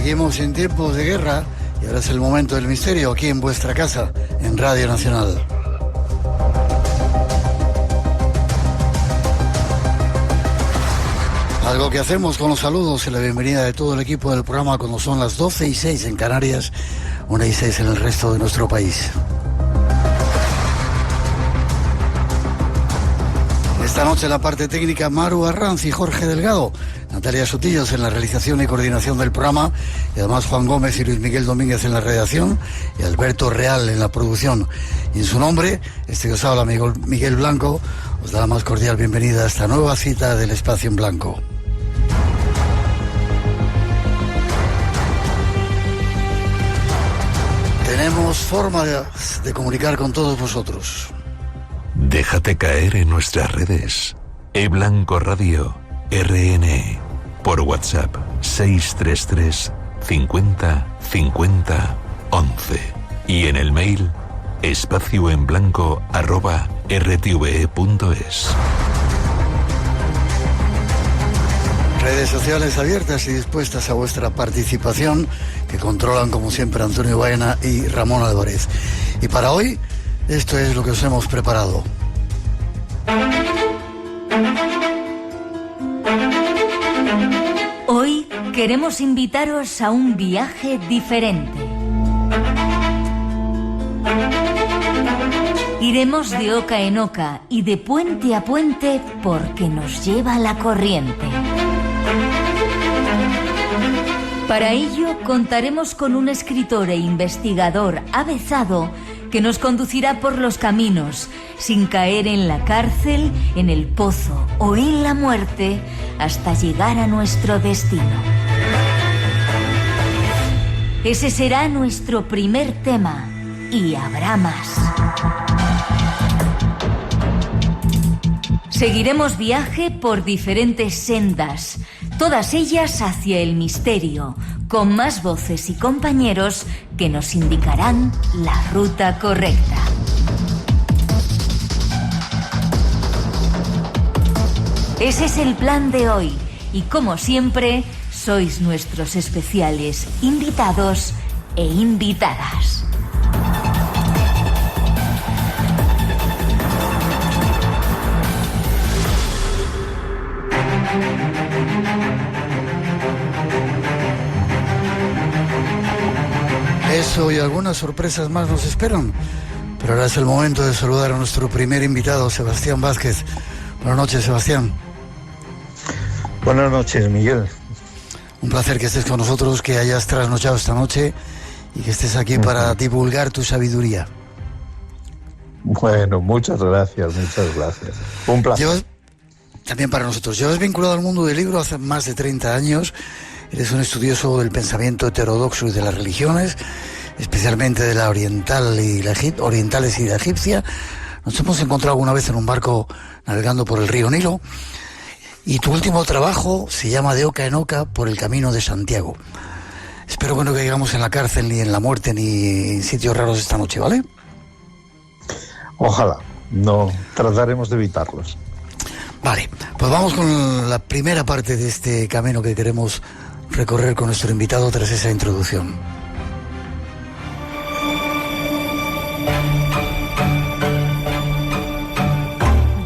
Seguimos en tiempos de guerra y ahora es el momento del misterio aquí en vuestra casa, en Radio Nacional. Algo que hacemos con los saludos y la bienvenida de todo el equipo del programa cuando son las 12:06 en Canarias, 1:06 en el resto de nuestro país. Esta noche la parte técnica Maru Arranz y Jorge Delgado, Natalia Sotillos en la realización y coordinación del programa, y además Juan Gómez y Luis Miguel Domínguez en la redacción y Alberto Real en la producción. Y en su nombre, que os habla Miguel Blanco, os da la más cordial bienvenida a esta nueva cita del Espacio en Blanco. Tenemos forma de comunicar con todos vosotros. Déjate caer en nuestras redes. eBlanco Radio RN. Por WhatsApp 633 50 50 11. Y en el mail espacioenblanco@rtve.es. Redes sociales abiertas y dispuestas a vuestra participación, que controlan como siempre Antonio Baena y Ramón Álvarez. Y para hoy, esto es lo que os hemos preparado. Hoy queremos invitaros a un viaje diferente. Iremos de oca en oca y de puente a puente porque nos lleva la corriente. Para ello contaremos con un escritor e investigador avezado que nos conducirá por los caminos, sin caer en la cárcel, en el pozo o en la muerte, hasta llegar a nuestro destino. Ese será nuestro primer tema, y habrá más. Seguiremos viaje por diferentes sendas, todas ellas hacia el misterio, con más voces y compañeros que nos indicarán la ruta correcta. Ese es el plan de hoy y, como siempre, sois nuestros especiales invitados e invitadas. Eso y algunas sorpresas más nos esperan. Pero ahora es el momento de saludar a nuestro primer invitado, Sebastián Vázquez. Buenas noches, Sebastián. Buenas noches, Miguel. Un placer que estés con nosotros, que hayas trasnochado esta noche y que estés aquí para divulgar tu sabiduría. Bueno, muchas gracias. Un placer. También para nosotros. Llevas vinculado al mundo del libro hace más de 30 años. Eres un estudioso del pensamiento heterodoxo y de las religiones, especialmente de la orientales y la egipcia. Nos hemos encontrado alguna vez en un barco navegando por el río Nilo. Y tu último trabajo se llama De oca en oca por el camino de Santiago. Espero que no caigamos en la cárcel, ni en la muerte, ni en sitios raros esta noche, ¿vale? Ojalá. No, trataremos de evitarlos. Vale, pues vamos con la primera parte de este camino que queremos recorrer con nuestro invitado tras esa introducción.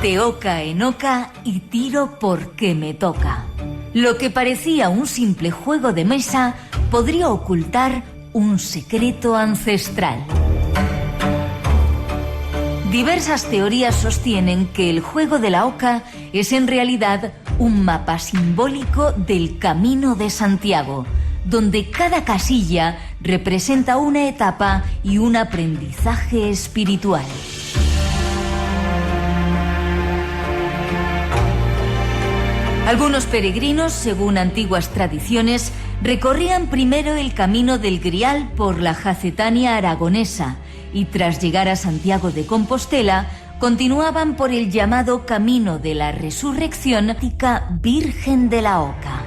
De oca en oca y tiro porque me toca. Lo que parecía un simple juego de mesa podría ocultar un secreto ancestral. Diversas teorías sostienen que el juego de la oca es en realidad un mapa simbólico del Camino de Santiago, donde cada casilla representa una etapa y un aprendizaje espiritual. Algunos peregrinos, según antiguas tradiciones, recorrían primero el camino del Grial por la Jacetania aragonesa y tras llegar a Santiago de Compostela, continuaban por el llamado Camino de la Resurrección Virgen de la Oca.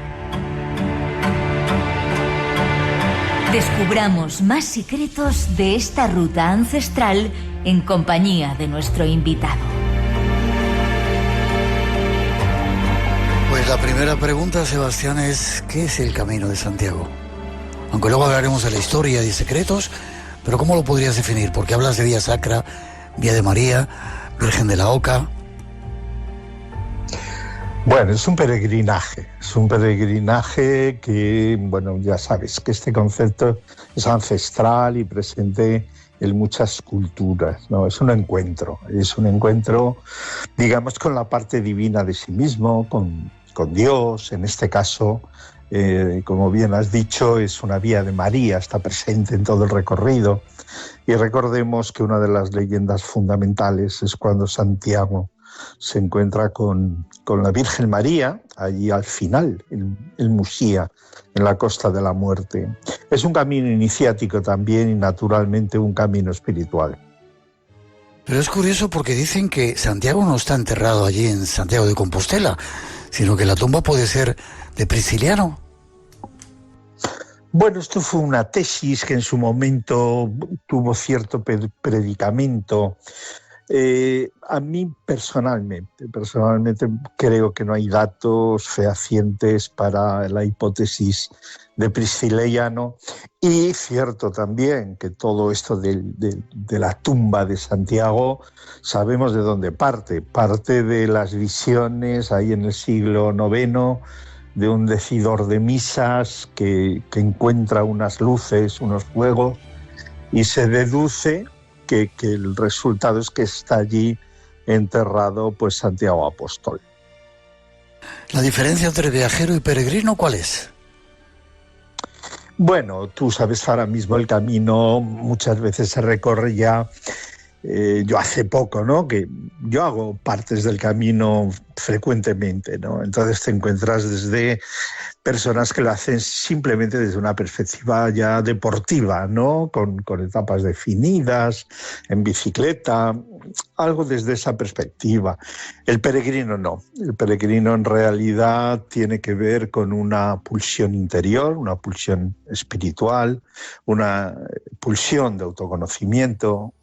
Descubramos más secretos de esta ruta ancestral en compañía de nuestro invitado. Pues la primera pregunta, Sebastián, es ¿qué es el Camino de Santiago? aunque luego hablaremos de la historia y de secretos, pero ¿cómo lo podrías definir? Porque hablas de Vía Sacra, Vía de María, Virgen de la Oca. Bueno, es un peregrinaje que, bueno, ya sabes que este concepto es ancestral y presente en muchas culturas, ¿no? Es un encuentro, digamos, con la parte divina de sí mismo, con Dios, en este caso, como bien has dicho, es una Vía de María, está presente en todo el recorrido, y recordemos que una de las leyendas fundamentales es cuando Santiago se encuentra con la Virgen María, allí al final, en Musía, en la Costa de la Muerte. Es un camino iniciático también y naturalmente un camino espiritual. Pero es curioso porque dicen que Santiago no está enterrado allí en Santiago de Compostela, sino que la tumba puede ser de Prisciliano. Bueno, esto fue una tesis que en su momento tuvo cierto predicamento. A mí personalmente creo que no hay datos fehacientes para la hipótesis de Prisciliano, y cierto también que todo esto de la tumba de Santiago sabemos de dónde parte de las visiones ahí en el siglo IX de un decidor de misas que encuentra unas luces, unos fuegos, y se deduce que el resultado es que está allí enterrado pues Santiago Apóstol. ¿La diferencia entre viajero y peregrino cuál es? Bueno, tú sabes, ahora mismo el camino muchas veces se recorre ya. Yo hace poco, ¿no?, que yo hago partes del camino frecuentemente, ¿no? Entonces te encuentras desde personas que lo hacen simplemente desde una perspectiva ya deportiva, ¿no?, con etapas definidas, en bicicleta, algo desde esa perspectiva. El peregrino no. El peregrino en realidad tiene que ver con una pulsión interior, una pulsión espiritual, una pulsión de autoconocimiento,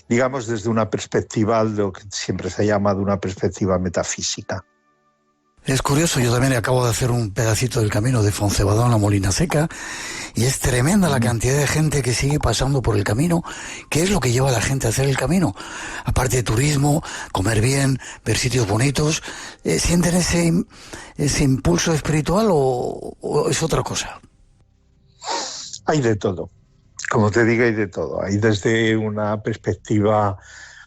digamos desde una perspectiva, lo que siempre se ha llamado una perspectiva metafísica. Es curioso, yo también acabo de hacer un pedacito del camino de Foncebadón a Molina Seca y es tremenda la cantidad de gente que sigue pasando por el camino. ¿Qué es lo que lleva a la gente a hacer el camino? Aparte de turismo, comer bien, ver sitios bonitos, ¿sienten ese impulso espiritual o es otra cosa? Hay de todo. Como te digo, hay de todo. Hay desde una perspectiva,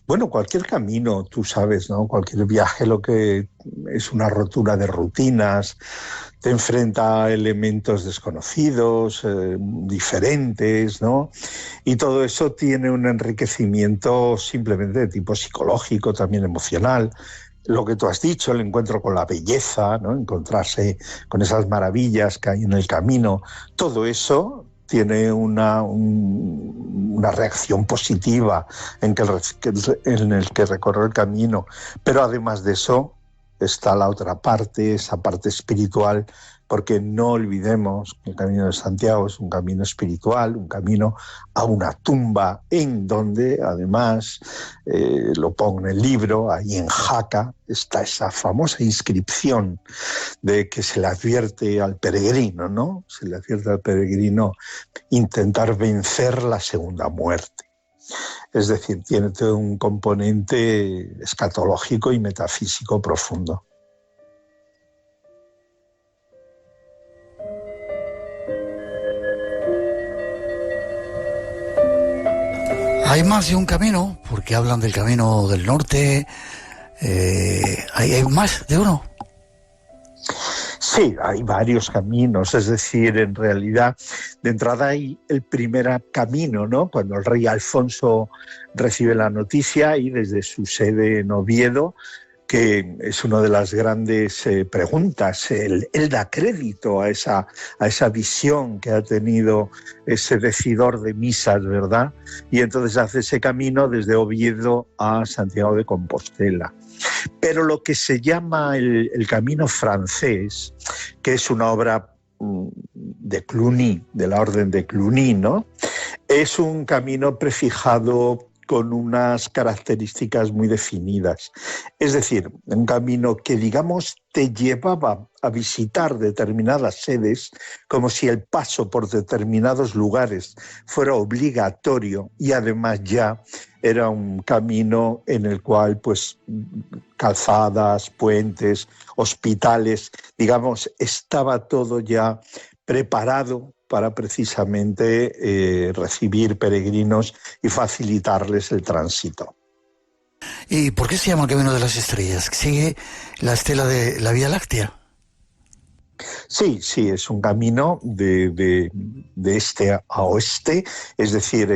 bueno, cualquier camino, tú sabes, ¿no? Cualquier viaje lo que es una rotura de rutinas, te enfrenta a elementos desconocidos, diferentes, ¿no? Y todo eso tiene un enriquecimiento simplemente de tipo psicológico, también emocional. Lo que tú has dicho, el encuentro con la belleza, ¿no?, encontrarse con esas maravillas que hay en el camino, todo eso tiene una reacción positiva en el que recorre el camino. Pero además de eso está la otra parte, esa parte espiritual, porque no olvidemos que el Camino de Santiago es un camino espiritual, un camino a una tumba, en donde además, lo pongo en el libro, ahí en Jaca, está esa famosa inscripción de que se le advierte al peregrino, ¿no? Se le advierte al peregrino intentar vencer la segunda muerte. Es decir, tiene todo un componente escatológico y metafísico profundo. Hay más de un camino, porque hablan del camino del norte. ¿Hay más de uno? Sí, hay varios caminos, es decir, en realidad, de entrada hay el primer camino, ¿no?, cuando el rey Alfonso recibe la noticia y desde su sede en Oviedo, que es una de las grandes preguntas, él da crédito a esa visión que ha tenido ese decidor de misas, ¿verdad? Y entonces hace ese camino desde Oviedo a Santiago de Compostela. Pero lo que se llama el camino francés, que es una obra de Cluny, de la orden de Cluny, ¿no?, es un camino prefijado con unas características muy definidas. Es decir, un camino que, digamos, te llevaba a visitar determinadas sedes, como si el paso por determinados lugares fuera obligatorio, y además ya era un camino en el cual, pues, calzadas, puentes, hospitales, digamos, estaba todo ya preparado para precisamente recibir peregrinos y facilitarles el tránsito. ¿Y por qué se llama el Camino de las Estrellas? ¿Sigue la estela de la Vía Láctea? Sí, es un camino de este a oeste, es decir,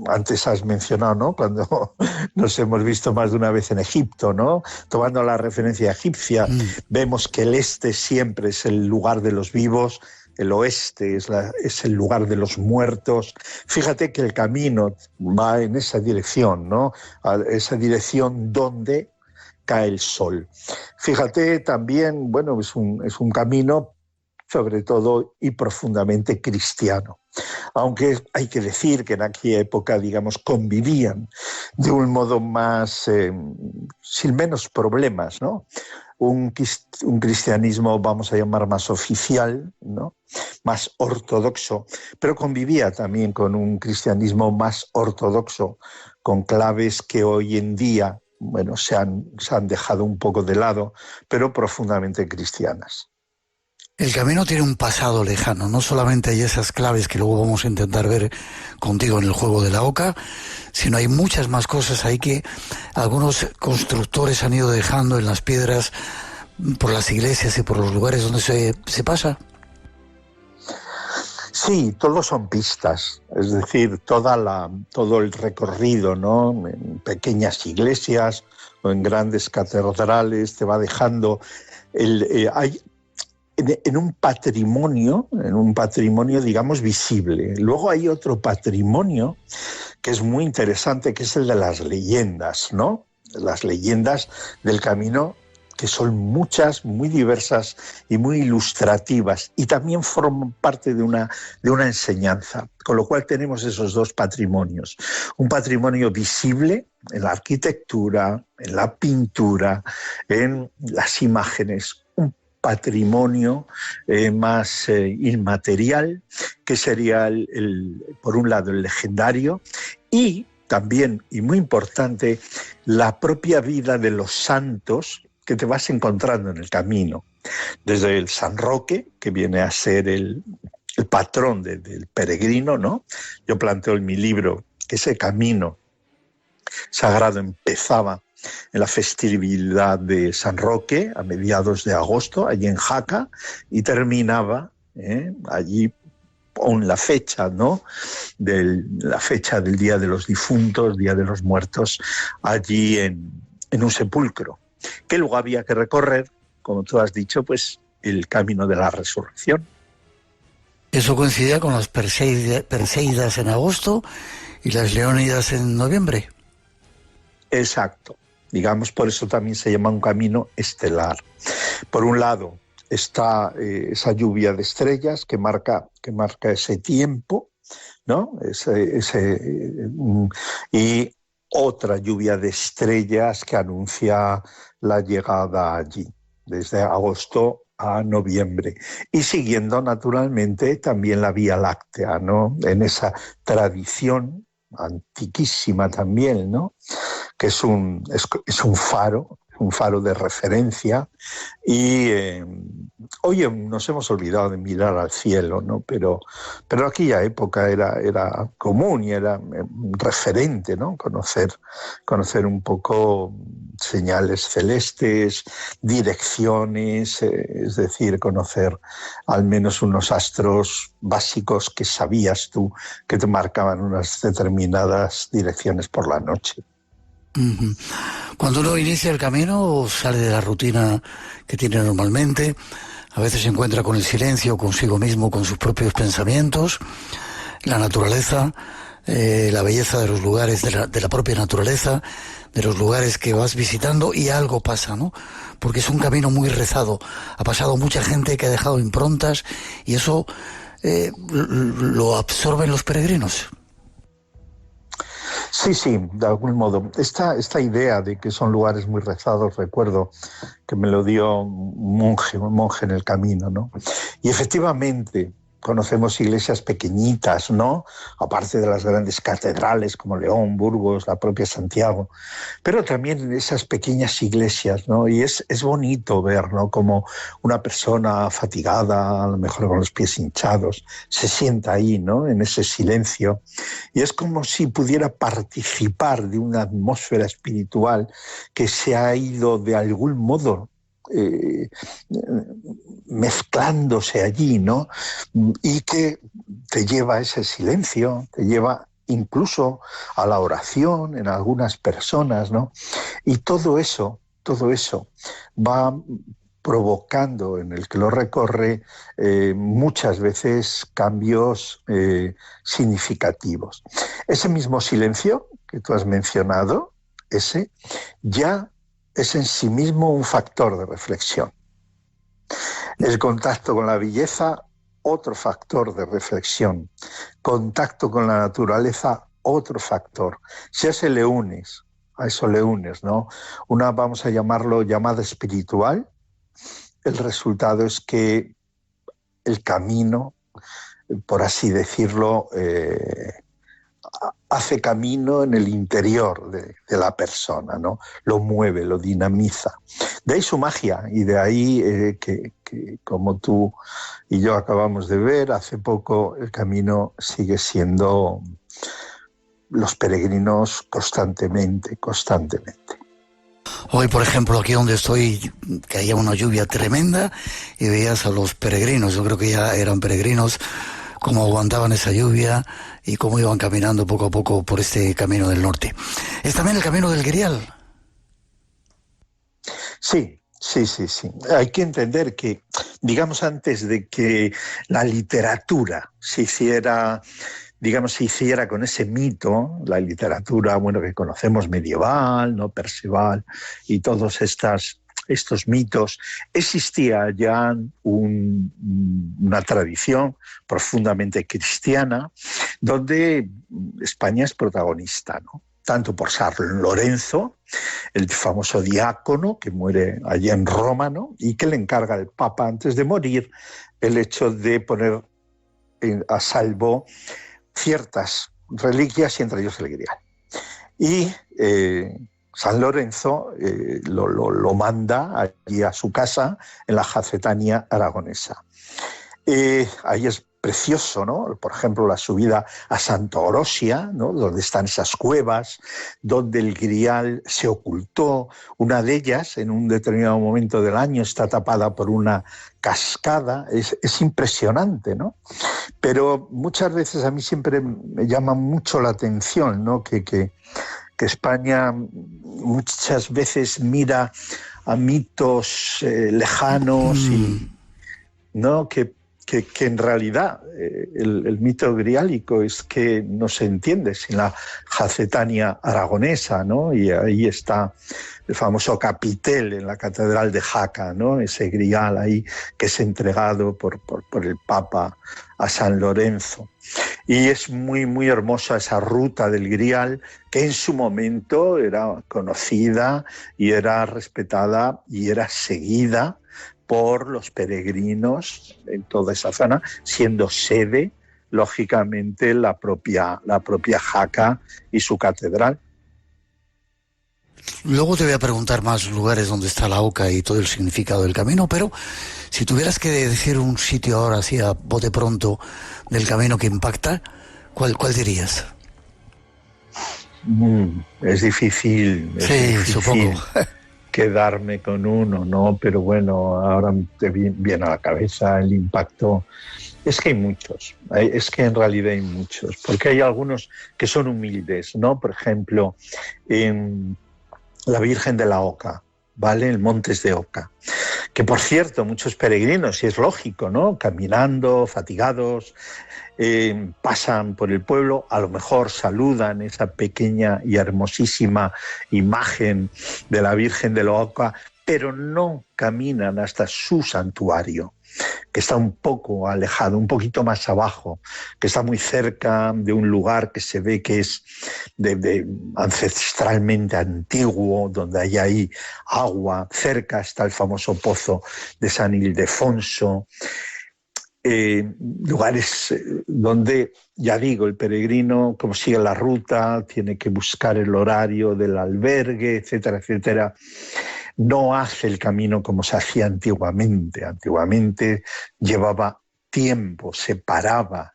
antes has mencionado, ¿no?, cuando nos hemos visto más de una vez en Egipto, ¿no?, tomando la referencia egipcia, vemos que el este siempre es el lugar de los vivos, el oeste es el lugar de los muertos. Fíjate que el camino va en esa dirección, ¿no?, a esa dirección donde cae el sol. Fíjate también, bueno, es un camino sobre todo y profundamente cristiano. Aunque hay que decir que en aquella época, digamos, convivían de un modo más, sin menos problemas, ¿no? Un cristianismo, vamos a llamar, más oficial, ¿no?, más ortodoxo, pero convivía también con un cristianismo más ortodoxo, con claves que hoy en día, bueno, se han dejado un poco de lado, pero profundamente cristianas. El camino tiene un pasado lejano, no solamente hay esas claves que luego vamos a intentar ver contigo en el juego de la oca, sino hay muchas más cosas ahí que algunos constructores han ido dejando en las piedras por las iglesias y por los lugares donde se pasa. Sí, todos son pistas, es decir, todo el recorrido, ¿no?, en pequeñas iglesias o en grandes catedrales te va dejando en un patrimonio, digamos, visible. Luego hay otro patrimonio que es muy interesante, que es el de las leyendas, ¿no? Las leyendas del camino, que son muchas, muy diversas y muy ilustrativas, y también forman parte de una enseñanza. Con lo cual tenemos esos dos patrimonios. Un patrimonio visible en la arquitectura, en la pintura, en las imágenes. Patrimonio más inmaterial, que sería por un lado el legendario, y también, y muy importante, la propia vida de los santos que te vas encontrando en el camino. Desde el San Roque, que viene a ser el patrón del peregrino, ¿no? Yo planteo en mi libro que ese camino sagrado empezaba en la festividad de San Roque a mediados de agosto, allí en Jaca, y terminaba allí con la fecha, ¿no?, la fecha del Día de los Difuntos, Día de los Muertos, allí en un sepulcro, que luego había que recorrer, como tú has dicho, pues el camino de la resurrección. Eso coincidía con las Perseidas en agosto y las Leónidas en noviembre. Exacto. Digamos, por eso también se llama un camino estelar. Por un lado está esa lluvia de estrellas que marca ese tiempo, ¿no? Y otra lluvia de estrellas que anuncia la llegada allí, desde agosto a noviembre. Y siguiendo naturalmente también la Vía Láctea, ¿no?, en esa tradición antiquísima también, ¿no?, que es un faro de referencia. Y hoy nos hemos olvidado de mirar al cielo, ¿no?, pero en aquella época era común y era referente, ¿no?, conocer un poco señales celestes, direcciones, es decir, conocer al menos unos astros básicos que sabías tú que te marcaban unas determinadas direcciones por la noche. Cuando uno inicia el camino, sale de la rutina que tiene normalmente, a veces se encuentra con el silencio, consigo mismo, con sus propios pensamientos, la naturaleza, la belleza de los lugares, de la propia naturaleza, de los lugares que vas visitando, y algo pasa, ¿no? Porque es un camino muy rezado. Ha pasado mucha gente que ha dejado improntas y eso lo absorben los peregrinos. Sí, sí, de algún modo. Esta idea de que son lugares muy rezados, recuerdo que me lo dio un monje en el camino, ¿no? Y efectivamente conocemos iglesias pequeñitas, ¿no? Aparte de las grandes catedrales como León, Burgos, la propia Santiago, pero también esas pequeñas iglesias, ¿no? Y es bonito ver, ¿no? Como una persona fatigada, a lo mejor con los pies hinchados, se sienta ahí, ¿no? En ese silencio. Y es como si pudiera participar de una atmósfera espiritual que se ha ido de algún modo mezclándose allí, ¿no? Y que te lleva a ese silencio, te lleva incluso a la oración en algunas personas, ¿no? Y todo eso va provocando en el que lo recorre muchas veces cambios significativos. Ese mismo silencio que tú has mencionado, ese ya es en sí mismo un factor de reflexión. El contacto con la belleza, otro factor de reflexión. Contacto con la naturaleza, otro factor. Si a eso le unes, ¿no? Una, vamos a llamarlo llamada espiritual, el resultado es que el camino, por así decirlo, hace camino en el interior de la persona, ¿no? Lo mueve, lo dinamiza. De ahí su magia y de ahí que como tú y yo acabamos de ver hace poco, el camino sigue siendo los peregrinos constantemente. Hoy, por ejemplo, aquí donde estoy, caía una lluvia tremenda y veías a los peregrinos, yo creo que ya eran peregrinos, cómo aguantaban esa lluvia y cómo iban caminando poco a poco por este camino del norte. ¿Es también el camino del Grial? Sí. Hay que entender que, digamos, antes de que la literatura se hiciera con ese mito, la literatura, bueno, que conocemos medieval, ¿no? Perceval y todos estos mitos, existía ya una tradición profundamente cristiana donde España es protagonista, ¿no? Tanto por San Lorenzo, el famoso diácono que muere allí en Roma, ¿no? Y que le encarga al Papa antes de morir el hecho de poner a salvo ciertas reliquias y entre ellos el Grial. Y San Lorenzo lo manda allí a su casa en la Jacetania aragonesa. Ahí es precioso, ¿no? Por ejemplo, la subida a Santa Orosia, ¿no? Donde están esas cuevas, donde el Grial se ocultó. Una de ellas, en un determinado momento del año, está tapada por una cascada. Es impresionante, ¿no? Pero muchas veces a mí siempre me llama mucho la atención, ¿no? Que España muchas veces mira a mitos lejanos y, ¿no? que en realidad el mito griálico es que no se entiende sin la Jacetania aragonesa, ¿no? Y ahí está el famoso capitel en la catedral de Jaca, ¿no? Ese grial ahí que es entregado por el Papa a San Lorenzo. Y es muy, muy hermosa esa ruta del Grial, que en su momento era conocida y era respetada y era seguida por los peregrinos en toda esa zona, siendo sede, lógicamente, la propia Jaca y su catedral. Luego te voy a preguntar más lugares donde está la Oca y todo el significado del camino, pero si tuvieras que decir un sitio ahora así a bote pronto del camino que impacta, ¿cuál dirías? Es difícil. Supongo. Quedarme con uno, ¿no? Pero bueno, ahora te viene a la cabeza el impacto. Es que hay muchos, es que en realidad hay muchos, porque hay algunos que son humildes, ¿no? Por ejemplo, en la Virgen de la Oca, ¿vale? El Montes de Oca. Que por cierto, muchos peregrinos, y es lógico, ¿no? Caminando, fatigados, pasan por el pueblo, a lo mejor saludan esa pequeña y hermosísima imagen de la Virgen de la Oca, pero no caminan hasta su santuario. que está un poco alejado, un poquito más abajo, que está muy cerca de un lugar que se ve que es ancestralmente antiguo, donde hay ahí agua. Cerca está el famoso pozo de San Ildefonso. Lugares donde, ya digo, el peregrino, como sigue la ruta, tiene que buscar el horario del albergue, etcétera, etcétera. No hace el camino como se hacía antiguamente. Antiguamente llevaba tiempo, se paraba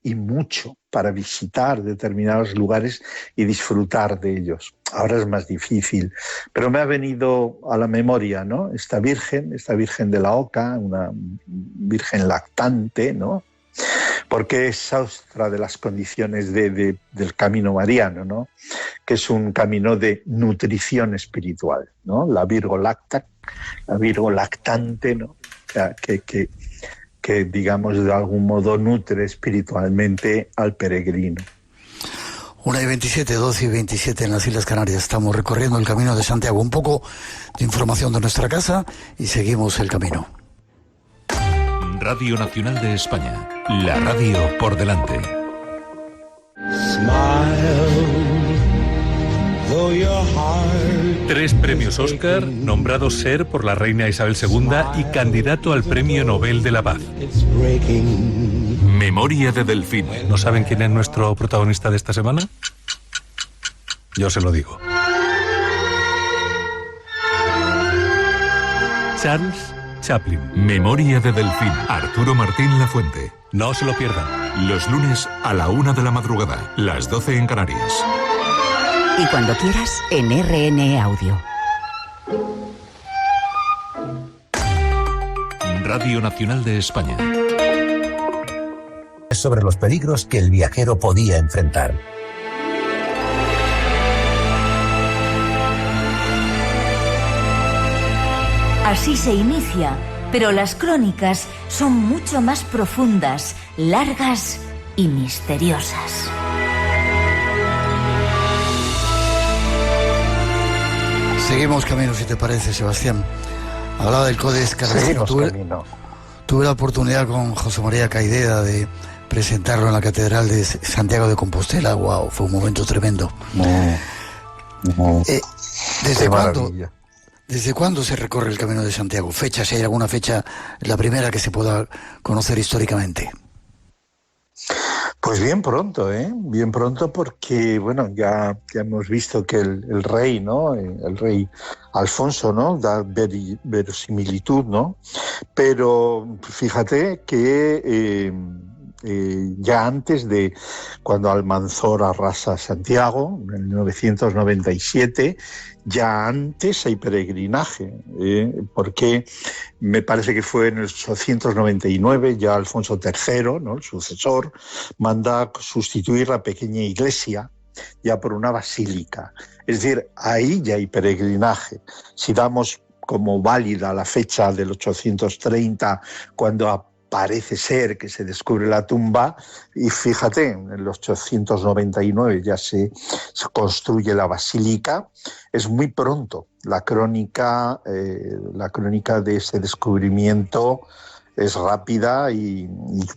y mucho para visitar determinados lugares y disfrutar de ellos. Ahora es más difícil, pero me ha venido a la memoria, ¿no? Esta Virgen de la Oca, una virgen lactante, ¿no? Porque es otra de las condiciones del camino mariano, ¿no? Que es un camino de nutrición espiritual, ¿no? La Virgo lactante, ¿no? Que digamos de algún modo nutre espiritualmente al peregrino. 1:27, 12:27 en las Islas Canarias. Estamos recorriendo el Camino de Santiago. Un poco de información de nuestra casa y seguimos el camino. Radio Nacional de España, la radio por delante. Tres premios Oscar, nombrado ser por la reina Isabel II y candidato al Premio Nobel de la Paz. Memoria de Delfín. ¿No saben quién es nuestro protagonista de esta semana? Yo se lo digo. Charles Chaplin. Memoria de Delfín. Arturo Martín Lafuente. No se lo pierdan. Los lunes a la 1 de la madrugada, las 12 en Canarias. Y cuando quieras, en RN Audio. Radio Nacional de España. Sobre los peligros que el viajero podía enfrentar. Así se inicia, pero las crónicas son mucho más profundas, largas y misteriosas. Seguimos camino, si te parece, Sebastián. Hablaba del Codex Calvestino. Tuve la oportunidad con José María Caideda de presentarlo en la Catedral de Santiago de Compostela. Wow, fue un momento tremendo. ¿Desde cuándo se recorre el Camino de Santiago? ¿Fecha? Si hay alguna fecha, la primera que se pueda conocer históricamente. Pues bien pronto, ¿eh? Bien pronto porque, bueno, ya hemos visto que el rey, ¿no? El rey Alfonso, ¿no? Da verosimilitud, ¿no? Pero fíjate que ya antes de cuando Almanzor arrasa Santiago, en 1997, ya antes hay peregrinaje, porque me parece que fue en el 899, ya Alfonso III, ¿no? El sucesor, manda sustituir la pequeña iglesia ya por una basílica. Es decir, ahí ya hay peregrinaje. Si damos como válida la fecha del 830, cuando parece ser que se descubre la tumba, y fíjate, en el 899 ya se construye la basílica. Es muy pronto. La crónica de ese descubrimiento es rápida y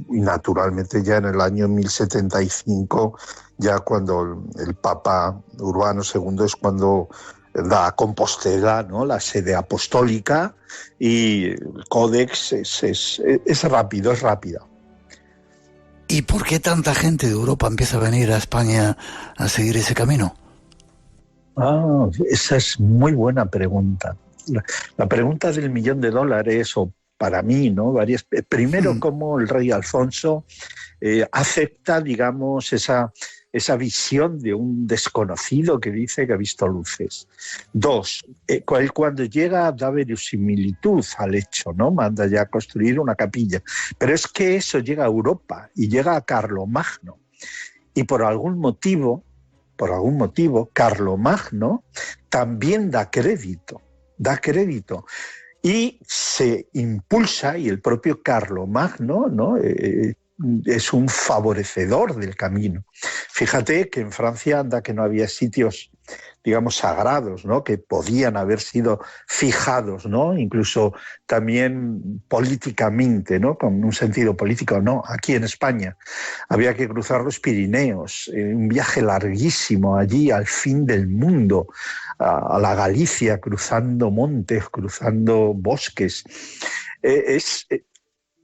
naturalmente ya en el año 1075, ya cuando el Papa Urbano II es cuando da a Compostela, ¿no? La sede apostólica, y el Códex es rápido, es rápida. ¿Y por qué tanta gente de Europa empieza a venir a España a seguir ese camino? Esa es muy buena pregunta. La pregunta del $1.000.000, o para mí, ¿no? Varias. Primero, cómo el rey Alfonso acepta, digamos, esa visión de un desconocido que dice que ha visto luces. Dos, cuando llega da verosimilitud al hecho, ¿no? Manda ya a construir una capilla. Pero es que eso llega a Europa y llega a Carlomagno. Y por algún motivo, Carlomagno también da crédito. Y se impulsa, y el propio Carlomagno, ¿no? Es un favorecedor del camino. Fíjate que en Francia anda que no había sitios digamos, sagrados, ¿no? Que podían haber sido fijados, ¿no? Incluso también políticamente, ¿no? Con un sentido político, no, aquí en España. Había que cruzar los Pirineos, un viaje larguísimo allí al fin del mundo, a la Galicia, cruzando montes, cruzando bosques.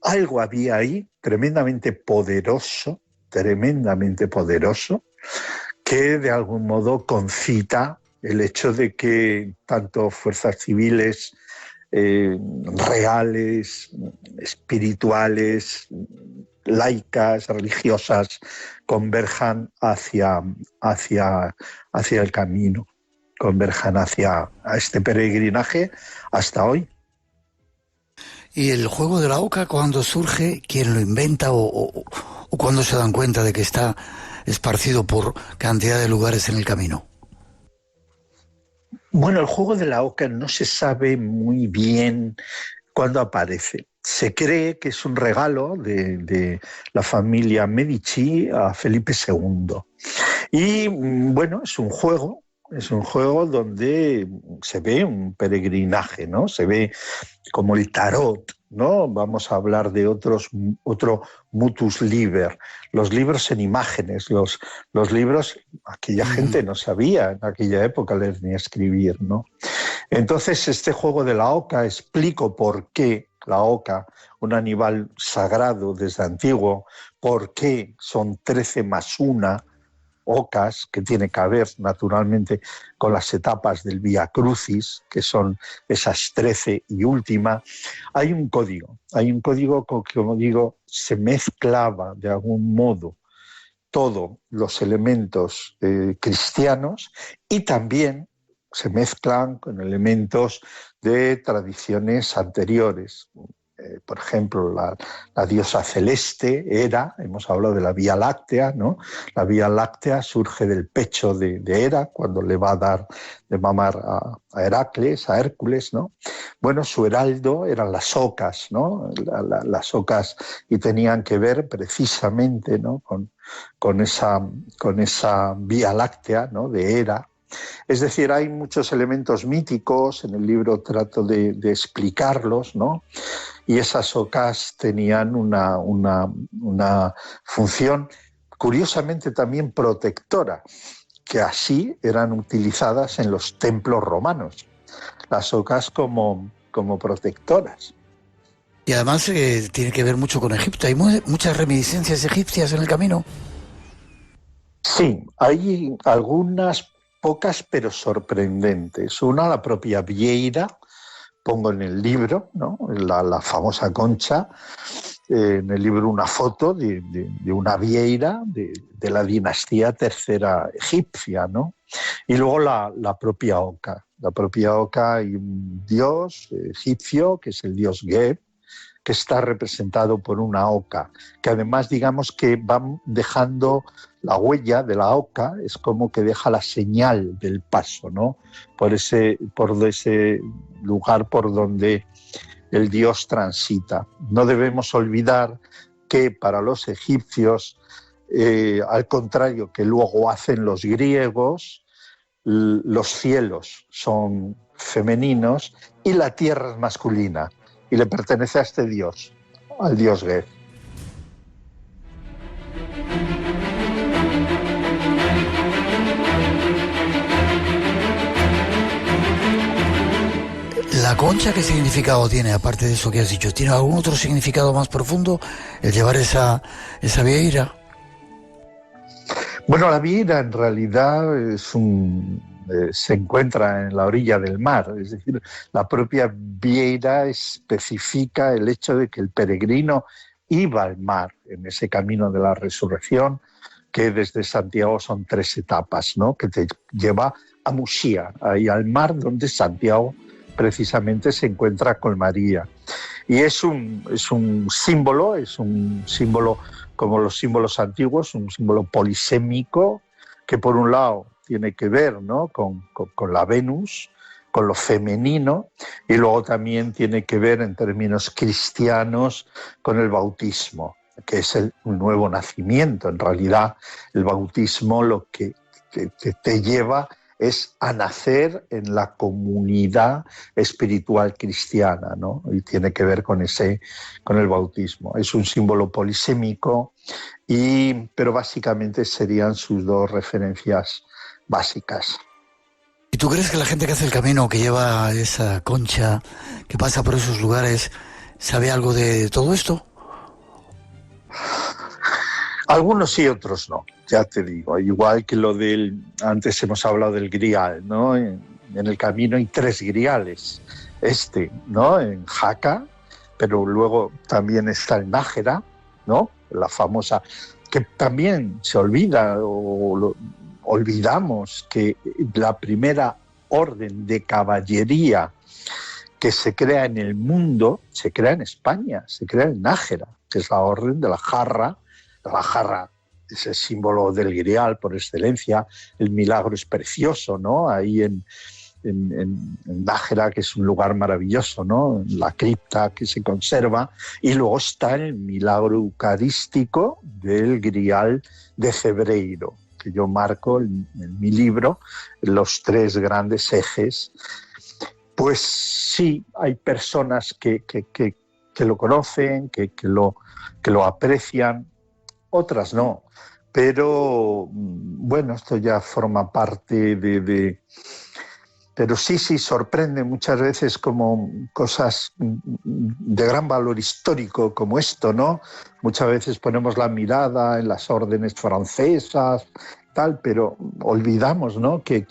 Algo había ahí tremendamente poderoso, que de algún modo concita el hecho de que tanto fuerzas civiles, reales, espirituales, laicas, religiosas, converjan hacia el camino, converjan hacia este peregrinaje hasta hoy. ¿Y el juego de la oca cuándo surge? ¿Quién lo inventa o cuándo se dan cuenta de que está esparcido por cantidad de lugares en el camino? Bueno, el juego de la oca no se sabe muy bien cuándo aparece. Se cree que es un regalo de la familia Medici a Felipe II. Y bueno, es un juego donde se ve un peregrinaje, ¿no? Se ve como el tarot, ¿no? Vamos a hablar de otro mutus liber, los libros en imágenes, los libros, aquella gente no sabía en aquella época leer ni escribir, ¿no? Entonces este juego de la oca, explico por qué la oca, un animal sagrado desde antiguo, por qué son 13 más 1 ocas, que tiene que ver naturalmente con las etapas del Vía Crucis, que son esas 13 y última. Hay un código que, como digo, se mezclaba de algún modo todos los elementos cristianos y también se mezclan con elementos de tradiciones anteriores. Por ejemplo, la diosa celeste, Hera, hemos hablado de la Vía Láctea, ¿no? La Vía Láctea surge del pecho de Hera cuando le va a dar de mamar a Heracles, a Hércules, ¿no? Bueno, su heraldo eran las ocas, ¿no? Las ocas, y tenían que ver precisamente, ¿no? con esa Vía Láctea, ¿no? De Hera. Es decir, hay muchos elementos míticos, en el libro trato de explicarlos, ¿no? Y esas ocas tenían una función curiosamente también protectora, que así eran utilizadas en los templos romanos, las ocas como protectoras. Y además tiene que ver mucho con Egipto. ¿Hay muchas reminiscencias egipcias en el camino? Sí, hay algunas pocas pero sorprendentes. Una, la propia vieira, pongo en el libro, ¿no? la famosa concha, en el libro una foto de una vieira de la dinastía tercera egipcia, ¿no? Y luego la propia oca, y un dios egipcio, que es el dios Geb, que está representado por una oca, que además digamos que van dejando la huella de la oca, es como que deja la señal del paso, ¿no? Por ese lugar por donde el dios transita. No debemos olvidar que para los egipcios, al contrario que luego hacen los griegos, los cielos son femeninos y la tierra es masculina, y le pertenece a este dios, al dios Geb. ¿La concha qué significado tiene, aparte de eso que has dicho? ¿Tiene algún otro significado más profundo el llevar esa vieira? Bueno, la vieira en realidad se encuentra en la orilla del mar, es decir, la propia vieira especifica el hecho de que el peregrino iba al mar en ese camino de la resurrección, que desde Santiago son 3 etapas, ¿no? Que te lleva a Muxía, ahí al mar donde Santiago precisamente se encuentra con María. Y es un símbolo como los símbolos antiguos, un símbolo polisémico que por un lado tiene que ver, ¿no? con la Venus, con lo femenino, y luego también tiene que ver en términos cristianos con el bautismo, que es un nuevo nacimiento. En realidad el bautismo lo que te lleva es a nacer en la comunidad espiritual cristiana, ¿no? Y tiene que ver con el bautismo. Es un símbolo polisémico, pero básicamente serían sus dos referencias básicas. ¿Y tú crees que la gente que hace el camino, que lleva esa concha, que pasa por esos lugares, sabe algo de todo esto? Algunos sí, otros no, ya te digo. Igual que antes hemos hablado del grial, ¿no? En el camino hay 3 griales. ¿no? En Jaca, pero luego también está el Nájera, ¿no? La famosa, que también se olvida olvidamos que la primera orden de caballería que se crea en el mundo se crea en España, se crea en Nájera, que es la orden de la jarra. La jarra es el símbolo del grial por excelencia. El milagro es precioso, ¿no? Ahí en Nájera, que es un lugar maravilloso, ¿no? La cripta que se conserva, y luego está el milagro eucarístico del grial de Cebreiro, que yo marco en mi libro, los 3 grandes ejes. Pues sí, hay personas que lo conocen, que lo aprecian, otras no. Pero bueno, esto ya forma parte Pero sí, sorprende muchas veces como cosas de gran valor histórico como esto, ¿no? Muchas veces ponemos la mirada en las órdenes francesas, tal, pero olvidamos, ¿no? que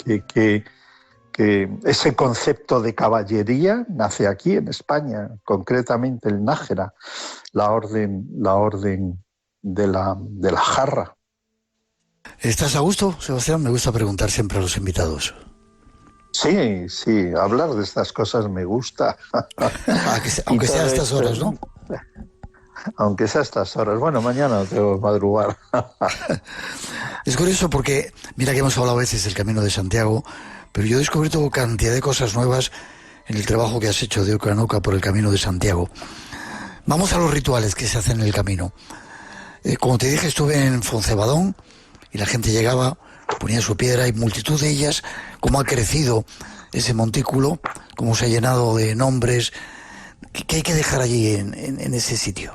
ese concepto de caballería nace aquí en España, concretamente el Nájera, la orden de la jarra. ¿Estás a gusto, Sebastián? Me gusta preguntar siempre a los invitados. Sí, hablar de estas cosas me gusta. Aunque sea a estas horas, ¿no? Aunque sea a estas horas. Bueno, mañana no tengo que madrugar. Es curioso porque, mira que hemos hablado a veces del Camino de Santiago, pero yo he descubierto cantidad de cosas nuevas en el trabajo que has hecho de oca en oca por el Camino de Santiago. Vamos a los rituales que se hacen en el camino. Como te dije, estuve en Foncebadón y la gente llegaba, ponía su piedra, y multitud de ellas, cómo ha crecido ese montículo, cómo se ha llenado de nombres. ¿Qué hay que dejar allí en ese sitio?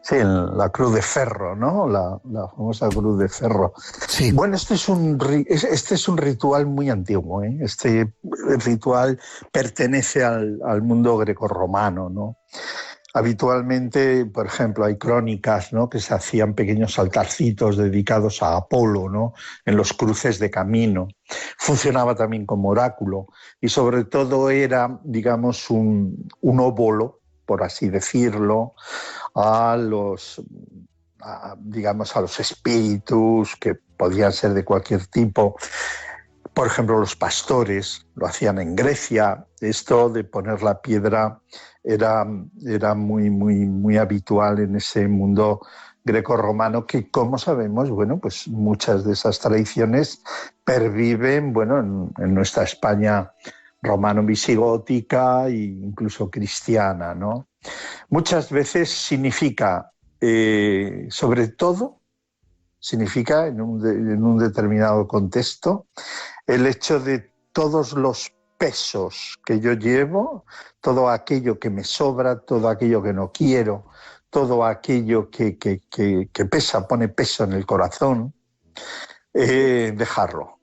Sí, en la cruz de ferro, ¿no? La famosa cruz de ferro. Sí. Bueno, este es un ritual muy antiguo, ¿eh? Este ritual pertenece al mundo grecorromano, ¿no? Habitualmente, por ejemplo, hay crónicas, ¿no?, que se hacían pequeños altarcitos dedicados a Apolo, ¿no?, en los cruces de camino. Funcionaba también como oráculo y sobre todo era, digamos, un óbolo, por así decirlo, a los espíritus que podían ser de cualquier tipo. Por ejemplo, los pastores lo hacían en Grecia. Esto de poner la piedra era muy habitual en ese mundo grecorromano que, como sabemos, bueno, pues muchas de esas tradiciones perviven, bueno, en nuestra España romano-visigótica e incluso cristiana, ¿no? Muchas veces significa, sobre todo, significa en un determinado contexto, el hecho de todos los pesos que yo llevo, todo aquello que me sobra, todo aquello que no quiero, todo aquello que pesa, pone peso en el corazón, dejarlo,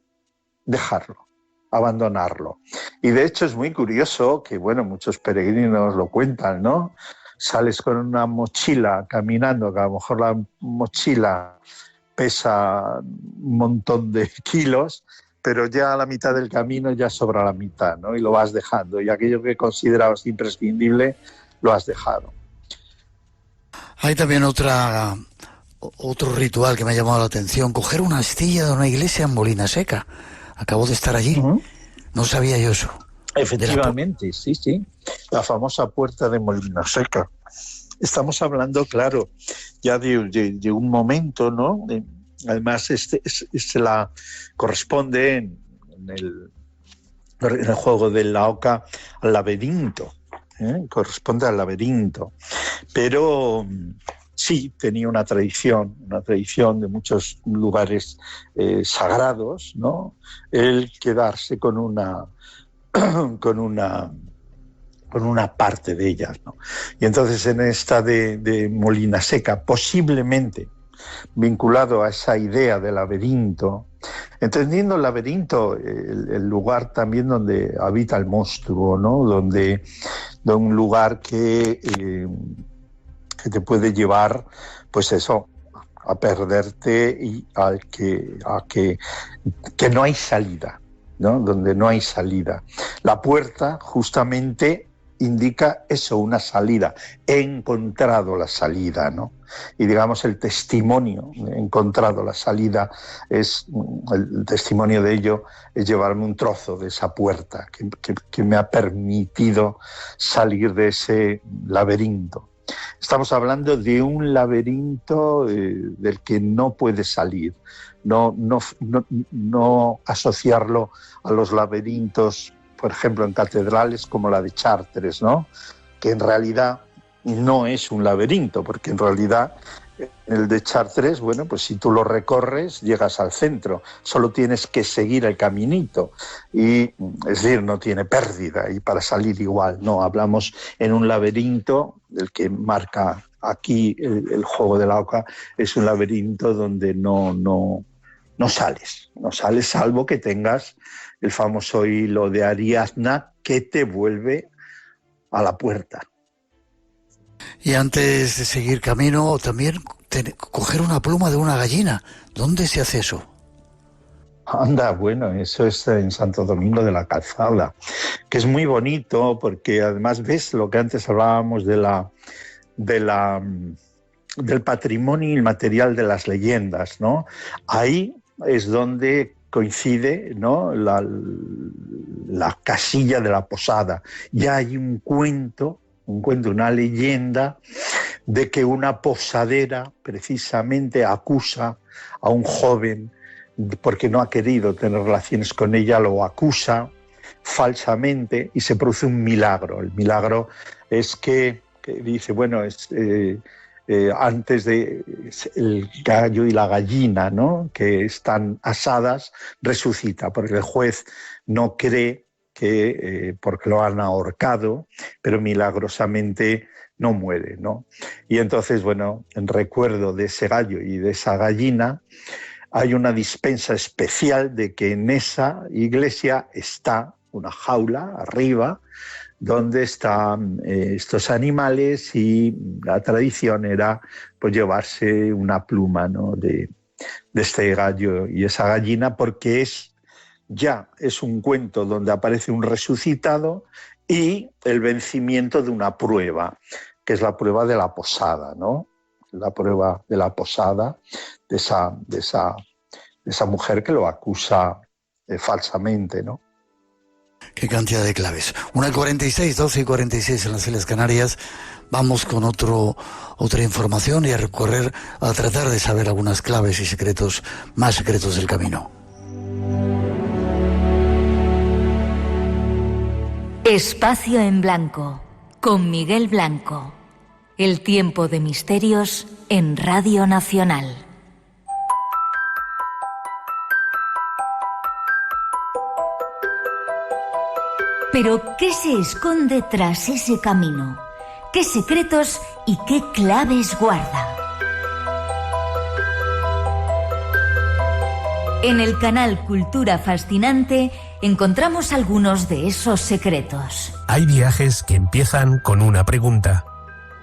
abandonarlo. Y de hecho es muy curioso que, bueno, muchos peregrinos lo cuentan, ¿no? Sales con una mochila caminando, que a lo mejor la mochila pesa un montón de kilos, pero ya a la mitad del camino ya sobra la mitad, ¿no? Y lo vas dejando, y aquello que considerabas imprescindible lo has dejado. Hay también otro ritual que me ha llamado la atención: coger una astilla de una iglesia en Molina Seca. Acabo de estar allí. Uh-huh. No sabía yo eso. Efectivamente, sí. La famosa puerta de Molina Seca. Estamos hablando, claro, ya de un momento, ¿no? Además, la corresponde en el juego de la oca al laberinto. Corresponde al laberinto. Pero sí tenía una tradición de muchos lugares sagrados, ¿no? El quedarse con una parte de ellas, ¿no? Y entonces en esta de Molina Seca, posiblemente vinculado a esa idea de laberinto, entendiendo el laberinto, el lugar también donde habita el monstruo, ¿no? De un lugar que te puede llevar, pues eso, a perderte y a que no hay salida, ¿no? Donde no hay salida. La puerta justamente indica eso, una salida. He encontrado la salida, ¿no? Y digamos el testimonio, he encontrado la salida, el testimonio de ello es llevarme un trozo de esa puerta que me ha permitido salir de ese laberinto. Estamos hablando de un laberinto del que no puedes salir, no asociarlo a los laberintos, por ejemplo, en catedrales como la de Chartres, ¿no? Que en realidad no es un laberinto, porque en realidad el de Chartres, bueno, pues si tú lo recorres, llegas al centro, solo tienes que seguir el caminito, y es decir, no tiene pérdida, y para salir igual, no, hablamos en un laberinto, el que marca aquí el juego de la oca, es un laberinto donde no sales, salvo que tengas el famoso hilo de Ariadna que te vuelve a la puerta. Y antes de seguir camino, también coger una pluma de una gallina. ¿Dónde se hace eso? Anda, bueno, eso es en Santo Domingo de la Calzada, que es muy bonito porque además ves lo que antes hablábamos del patrimonio inmaterial de las leyendas, ¿no? Ahí es donde coincide, ¿no? la casilla de la posada. Ya hay un cuento, una leyenda de que una posadera precisamente acusa a un joven porque no ha querido tener relaciones con ella, lo acusa falsamente y se produce un milagro. El milagro es que dice, bueno, antes de el gallo y la gallina, ¿no? Que están asadas, resucita, porque el juez no cree que porque lo han ahorcado, pero milagrosamente no muere, ¿no? Y entonces, bueno, en recuerdo de ese gallo y de esa gallina, hay una dispensa especial de que en esa iglesia está una jaula arriba, donde están estos animales, y la tradición era pues llevarse una pluma, ¿no? de este gallo y esa gallina, porque es un cuento donde aparece un resucitado y el vencimiento de una prueba, que es la prueba de la posada, ¿no? La prueba de la posada de esa mujer que lo acusa falsamente, ¿no? Qué cantidad de claves. 1:46, 12:46 en las Islas Canarias. Vamos con otra información y a tratar de saber algunas claves y secretos, más secretos del camino. Espacio en Blanco, con Miguel Blanco. El tiempo de misterios en Radio Nacional. Pero, ¿qué se esconde tras ese camino? ¿Qué secretos y qué claves guarda? En el canal Cultura Fascinante encontramos algunos de esos secretos. Hay viajes que empiezan con una pregunta.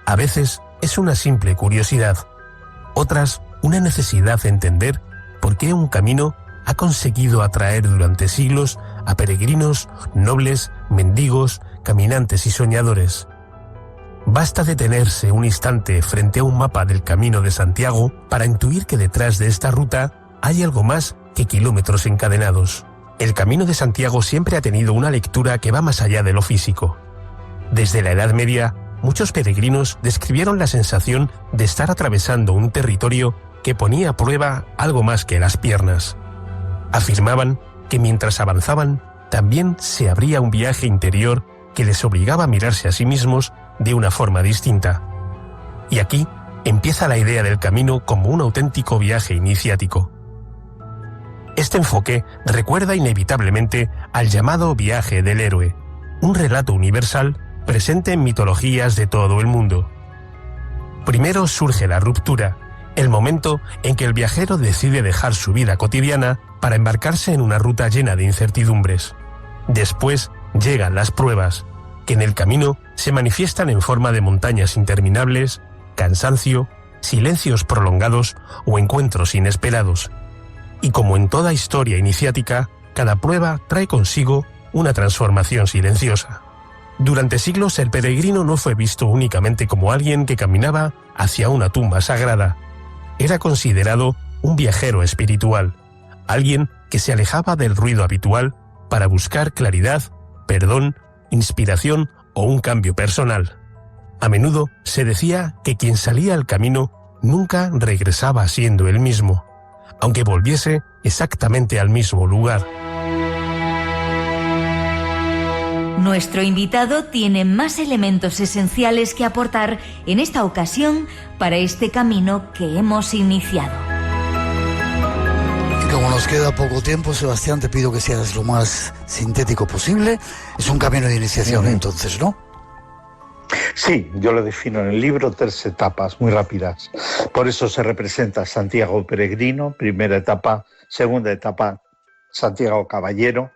A veces es una simple curiosidad. Otras, una necesidad de entender por qué un camino ha conseguido atraer durante siglos a peregrinos, nobles, mendigos, caminantes y soñadores. Basta detenerse un instante frente a un mapa del Camino de Santiago para intuir que detrás de esta ruta hay algo más que kilómetros encadenados. El Camino de Santiago siempre ha tenido una lectura que va más allá de lo físico. Desde la Edad Media, muchos peregrinos describieron la sensación de estar atravesando un territorio que ponía a prueba algo más que las piernas. Afirmaban que mientras avanzaban, también se abría un viaje interior que les obligaba a mirarse a sí mismos de una forma distinta. Y aquí empieza la idea del camino como un auténtico viaje iniciático. Este enfoque recuerda inevitablemente al llamado viaje del héroe, un relato universal presente en mitologías de todo el mundo. Primero surge la ruptura, el momento en que el viajero decide dejar su vida cotidiana para embarcarse en una ruta llena de incertidumbres. Después llegan las pruebas, que en el camino se manifiestan en forma de montañas interminables, cansancio, silencios prolongados o encuentros inesperados. Y como en toda historia iniciática, cada prueba trae consigo una transformación silenciosa. Durante siglos el peregrino no fue visto únicamente como alguien que caminaba hacia una tumba sagrada. Era considerado un viajero espiritual, alguien que se alejaba del ruido habitual para buscar claridad, perdón, inspiración o un cambio personal. A menudo se decía que quien salía al camino nunca regresaba siendo el mismo, aunque volviese exactamente al mismo lugar. Nuestro invitado tiene más elementos esenciales que aportar en esta ocasión para este camino que hemos iniciado. Y como nos queda poco tiempo, Sebastián, te pido que seas lo más sintético posible. Es un camino de iniciación, entonces, ¿no? Sí, yo lo defino en el libro 3 etapas muy rápidas. Por eso se representa Santiago peregrino, primera etapa, segunda etapa Santiago caballero,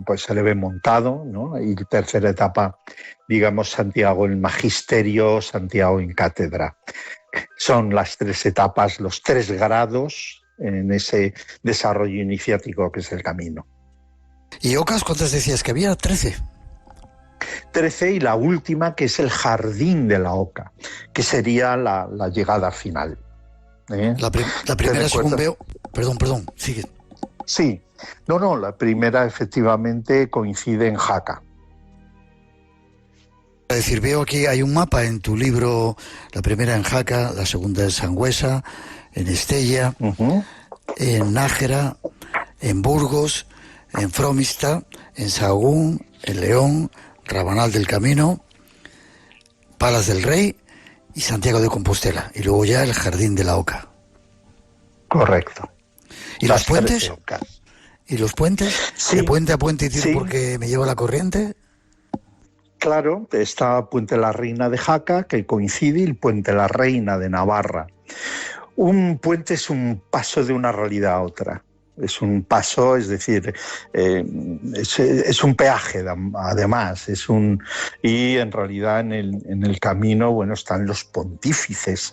pues se le ve montado, ¿no? Y tercera etapa, digamos, Santiago en magisterio, Santiago en cátedra. Son las 3 etapas, los 3 grados en ese desarrollo iniciático que es el camino. ¿Y ocas cuántas decías que había? 13. 13 y la última, que es el jardín de la oca, que sería la llegada final. La primera, según veo... Perdón, sigue. Sí, no, la primera efectivamente coincide en Jaca. Es decir, veo aquí hay un mapa en tu libro, la primera en Jaca, la segunda en Sangüesa, en Estella, en Nájera, en Burgos, en Fromista, en Sahagún, en León, Rabanal del Camino, Palas del Rey y Santiago de Compostela. Y luego ya el Jardín de la Oca. Correcto. ¿Y los puentes? ¿Y los puentes? Sí. ¿De puente a puente y tiro Sí. porque me lleva la corriente? Claro, está Puente la Reina de Jaca, que coincide, y el Puente la Reina de Navarra. Un puente es un paso de una realidad a otra. Es un paso, es decir, es un peaje, además, y en realidad en el camino, bueno, están los pontífices.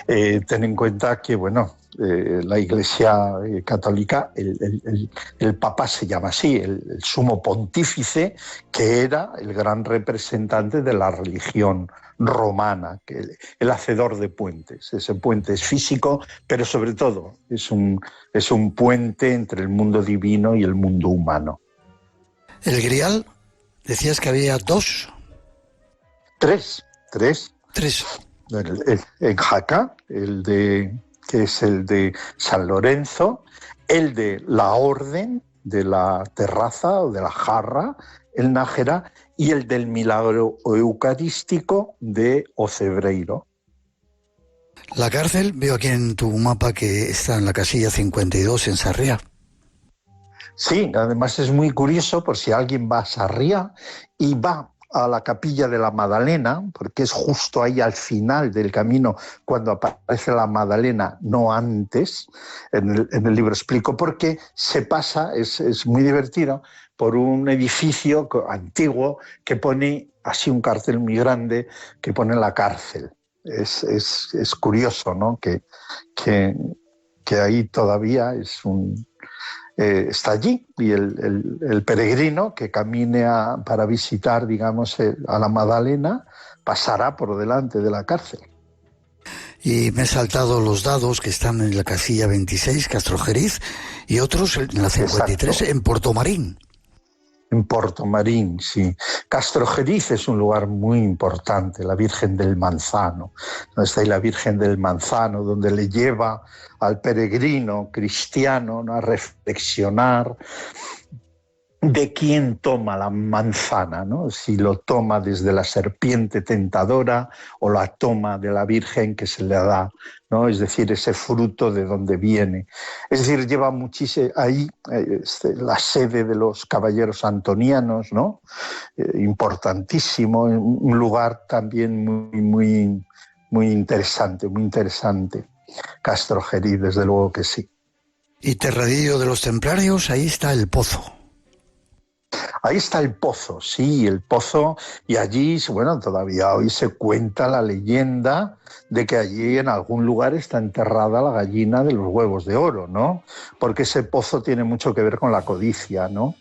Ten en cuenta que, bueno, la Iglesia católica, el Papa se llama así, el sumo pontífice, que era el gran representante de la religión romana, que el hacedor de puentes. Ese puente es físico, pero sobre todo es un puente entre el mundo divino y el mundo humano. ¿El Grial? Decías que había 2. 3. 3. En Jaca, que es el de San Lorenzo, el de la Orden de la Terraza o de la Jarra, el Nájera, y el del Milagro Eucarístico de Ocebreiro. La cárcel, veo aquí en tu mapa que está en la casilla 52 en Sarriá. Sí, además es muy curioso por si alguien va a Sarriá y va a la Capilla de la Madalena, porque es justo ahí al final del camino cuando aparece la Madalena, no antes. En el libro explico por qué. Se pasa, es muy divertido, por un edificio antiguo que pone así un cartel muy grande que pone la cárcel. Es curioso, ¿no? Que ahí todavía está allí, y el peregrino que camine para visitar, digamos, a la Madalena, pasará por delante de la cárcel. Y me he saltado los dados que están en la casilla 26, Castrojeriz, y otros en la 53, exacto, en Portomarín. En Portomarín, sí. Castrojeriz es un lugar muy importante, la Virgen del Manzano. Donde está ahí la Virgen del Manzano, donde le lleva al peregrino cristiano, ¿no?, a reflexionar de quién toma la manzana, ¿no? Si lo toma desde la serpiente tentadora o la toma de la Virgen que se le da, ¿no? Es decir, ese fruto de donde viene. Es decir, lleva muchísimo ahí la sede de los caballeros antonianos, ¿no? Importantísimo, un lugar también muy interesante, muy interesante. Castrojeriz, desde luego que sí. Y Terradillo de los Templarios, ahí está el pozo. Ahí está el pozo, sí, el pozo, y allí, bueno, todavía hoy se cuenta la leyenda de que allí en algún lugar está enterrada la gallina de los huevos de oro, ¿no? Porque ese pozo tiene mucho que ver con la codicia, ¿no?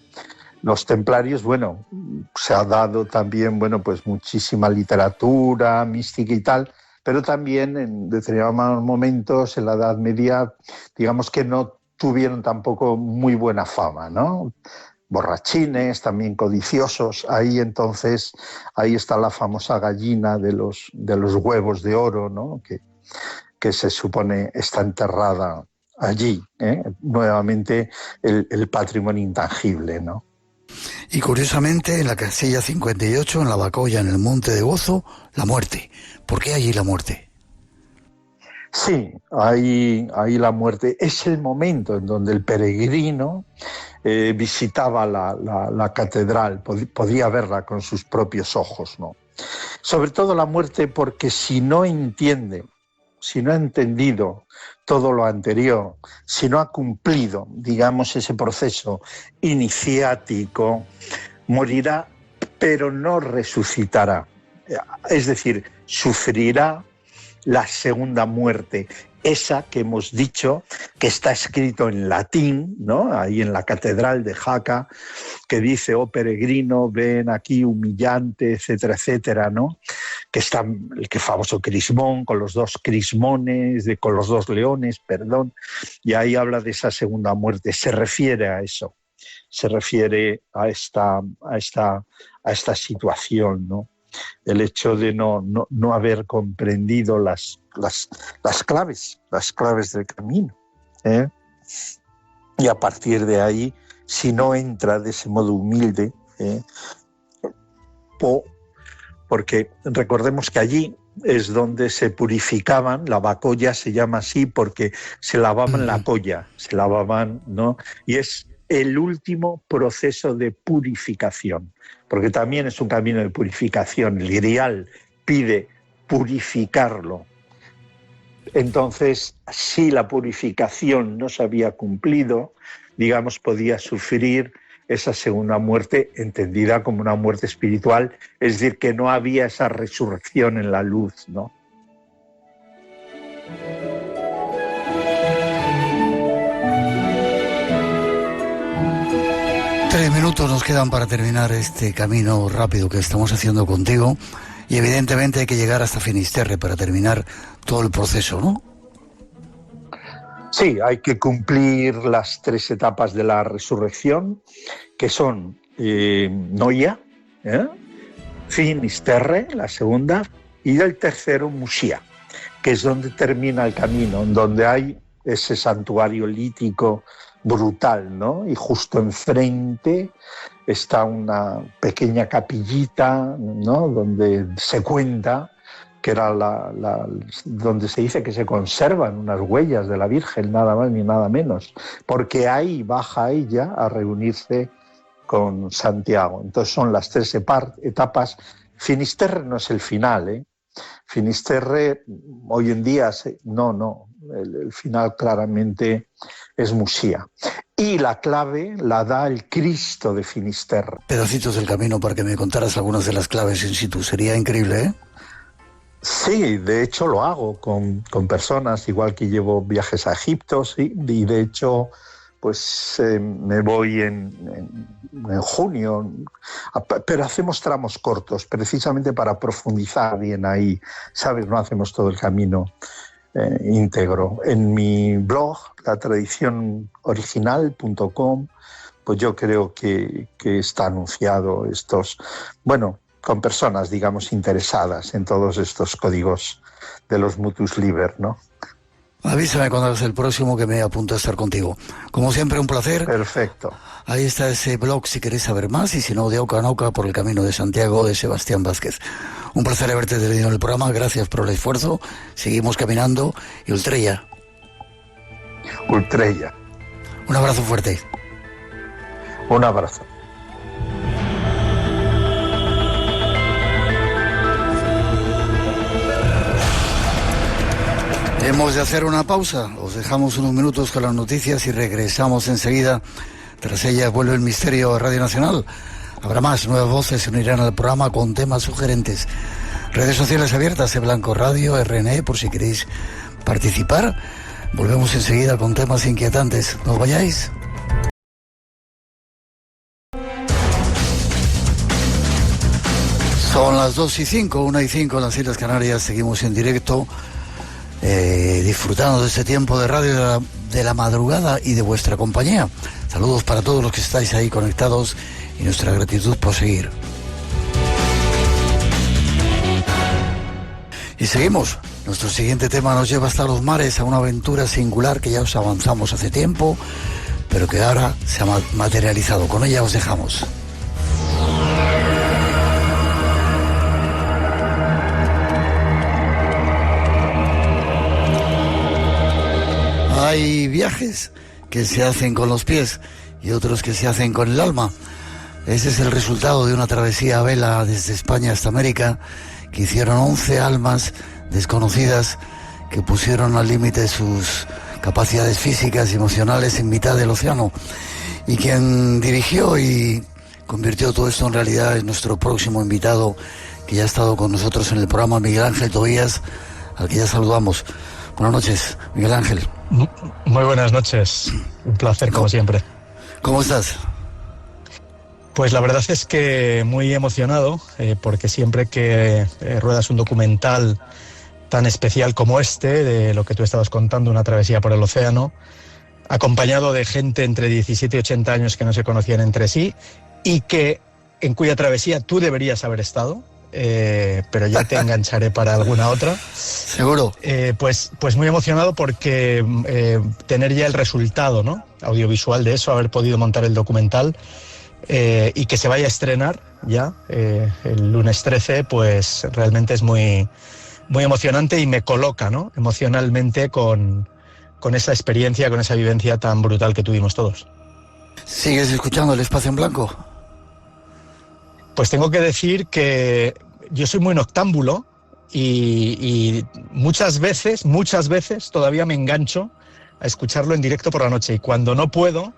Los templarios, bueno, se ha dado también, bueno, pues muchísima literatura mística y tal, pero también en determinados momentos en la Edad Media, digamos que no tuvieron tampoco muy buena fama, ¿no? Borrachines, también codiciosos. Ahí entonces, ahí está la famosa gallina de los huevos de oro, ¿no? Que se supone está enterrada allí, ¿eh? Nuevamente el patrimonio intangible, ¿no? Y curiosamente, en la casilla 58, en la Bacolla, en el Monte de Gozo, la muerte. ¿Por qué allí la muerte? Sí, ahí la muerte. Es el momento en donde el peregrino visitaba la catedral, podía verla con sus propios ojos, ¿no? Sobre todo la muerte, porque si no entiende, si no ha entendido todo lo anterior, si no ha cumplido, digamos, ese proceso iniciático, morirá, pero no resucitará. Es decir, sufrirá la segunda muerte, esa que hemos dicho que está escrito en latín, ¿no? Ahí en la catedral de Jaca, que dice: oh peregrino, ven aquí humillante, etcétera, etcétera, ¿no? Que está el que famoso crismón, con los dos crismones, con los dos leones, perdón, y ahí habla de esa segunda muerte, se refiere a eso, se refiere a esta situación, ¿no? El hecho de no haber comprendido las claves del camino, ¿eh? Y a partir de ahí, si no entra de ese modo humilde, porque recordemos que allí es donde se purificaban, la Bacolla se llama así porque se lavaban la colla, se lavaban, ¿no? Y es el último proceso de purificación, porque también es un camino de purificación. El grial pide purificarlo. Entonces, si la purificación no se había cumplido, digamos, podía sufrir esa segunda muerte, entendida como una muerte espiritual, es decir, que no había esa resurrección en la luz, ¿no? Tres minutos nos quedan para terminar este camino rápido que estamos haciendo contigo, y evidentemente hay que llegar hasta Finisterre para terminar todo el proceso, ¿no? Sí, hay que cumplir las tres etapas de la resurrección, que son Noia, Finisterre, la segunda, y el tercero, Muxía, que es donde termina el camino, donde hay ese santuario lítico brutal, ¿no? Y justo enfrente está una pequeña capillita, ¿no? Donde se cuenta que era donde se dice que se conservan unas huellas de la Virgen, nada más ni nada menos, porque ahí baja ella a reunirse con Santiago. Entonces son las tres etapas. Finisterre no es el final, ¿eh? Finisterre hoy en día, el final claramente es Muxía. Y la clave la da el Cristo de Finisterre. Pedacitos del camino para que me contaras algunas de las claves in situ. Sería increíble, ¿eh? Sí, de hecho lo hago con personas, igual que llevo viajes a Egipto, sí, y de hecho pues me voy en junio, pero hacemos tramos cortos, precisamente para profundizar bien ahí, ¿sabes? No hacemos todo el camino íntegro. En mi blog, latradicionoriginal.com, pues yo creo que está anunciado con personas, digamos, interesadas en todos estos códigos de los Mutus Liber, ¿no? Avísame cuando hagas el próximo, que me apunto a estar contigo. Como siempre, un placer. Perfecto. Ahí está ese blog si queréis saber más, y si no, de Oca en Oca por el Camino de Santiago, de Sebastián Vázquez. Un placer haberte tenido en el programa, gracias por el esfuerzo. Seguimos caminando y Ultrella. Ultrella. Un abrazo fuerte. Un abrazo. Hemos de hacer una pausa, os dejamos unos minutos con las noticias y regresamos enseguida. Tras ellas vuelve el misterio a Radio Nacional. Habrá más, nuevas voces se unirán al programa con temas sugerentes. Redes sociales abiertas, Blanco Radio, RNE, por si queréis participar. Volvemos enseguida con temas inquietantes. No os vayáis. Son las 2:05, 1:05 en las Islas Canarias. Seguimos en directo, disfrutando de este tiempo de radio de la madrugada y de vuestra compañía. Saludos para todos los que estáis ahí conectados y nuestra gratitud por seguir. Y seguimos. Nuestro siguiente tema nos lleva hasta los mares, a una aventura singular que ya os avanzamos hace tiempo, pero que ahora se ha materializado. Con ella os dejamos. Hay viajes que se hacen con los pies y otros que se hacen con el alma. Ese es el resultado de una travesía a vela desde España hasta América, que hicieron 11 almas desconocidas que pusieron al límite sus capacidades físicas y emocionales en mitad del océano. Y quien dirigió y convirtió todo esto en realidad es nuestro próximo invitado, que ya ha estado con nosotros en el programa, Miguel Ángel Tobías, al que ya saludamos. Buenas noches, Miguel Ángel. Muy buenas noches, un placer como siempre. ¿Cómo estás? Pues la verdad es que muy emocionado, porque siempre que ruedas un documental tan especial como este, de lo que tú estabas contando, una travesía por el océano, acompañado de gente entre 17 y 80 años que no se conocían entre sí y que en cuya travesía tú deberías haber estado, pero ya te engancharé para alguna otra. Seguro. Pues muy emocionado porque tener ya el resultado, ¿no?, audiovisual de eso, haber podido montar el documental y que se vaya a estrenar ya el lunes 13, pues realmente es muy, muy emocionante y me coloca, ¿no?, emocionalmente con esa experiencia, con esa vivencia tan brutal que tuvimos todos. ¿Sigues escuchando El Espacio en Blanco? Pues tengo que decir que yo soy muy noctámbulo y muchas veces todavía me engancho a escucharlo en directo por la noche, y cuando no puedo,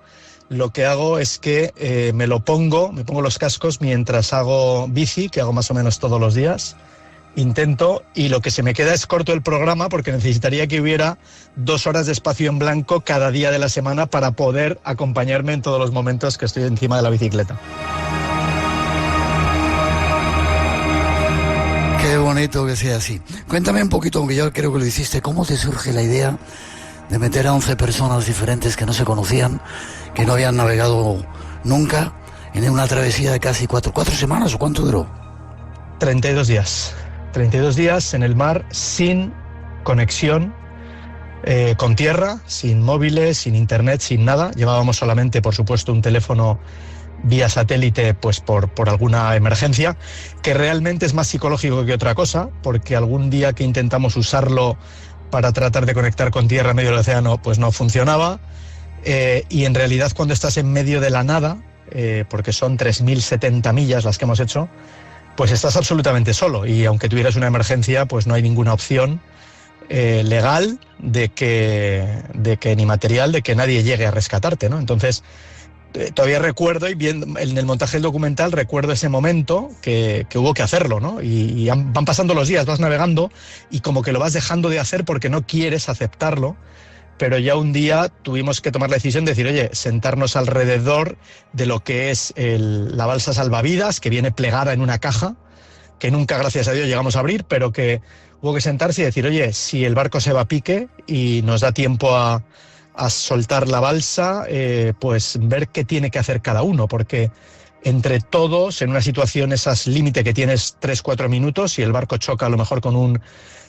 lo que hago es que me pongo los cascos mientras hago bici, que hago más o menos todos los días, intento, y lo que se me queda es corto el programa, porque necesitaría que hubiera 2 horas de espacio en blanco cada día de la semana para poder acompañarme en todos los momentos que estoy encima de la bicicleta. Qué bonito que sea así. Cuéntame un poquito, aunque yo creo que lo hiciste, ¿cómo te surge la idea de meter a 11 personas diferentes que no se conocían, que no habían navegado nunca, en una travesía de casi 4 semanas, o cuánto duró? 32 días. 32 días en el mar, sin conexión con tierra, sin móviles, sin internet, sin nada. Llevábamos solamente, por supuesto, un teléfono vía satélite, pues por alguna emergencia, que realmente es más psicológico que otra cosa, porque algún día que intentamos usarlo para tratar de conectar con tierra en medio del océano, pues no funcionaba, y en realidad cuando estás en medio de la nada, porque son 3.070 millas las que hemos hecho, pues estás absolutamente solo, y aunque tuvieras una emergencia, pues no hay ninguna opción legal de que ni material, de que nadie llegue a rescatarte, ¿no? Entonces, todavía recuerdo, y viendo en el montaje del documental, recuerdo ese momento que hubo que hacerlo, ¿no? Y van pasando los días, vas navegando y como que lo vas dejando de hacer porque no quieres aceptarlo, pero ya un día tuvimos que tomar la decisión de decir, oye, sentarnos alrededor de lo que es la balsa salvavidas, que viene plegada en una caja, que nunca, gracias a Dios, llegamos a abrir, pero que hubo que sentarse y decir, oye, si el barco se va a pique y nos da tiempo a soltar la balsa, pues ver qué tiene que hacer cada uno, porque entre todos, en una situación esas límite que tienes 3-4 minutos, y el barco choca a lo mejor con un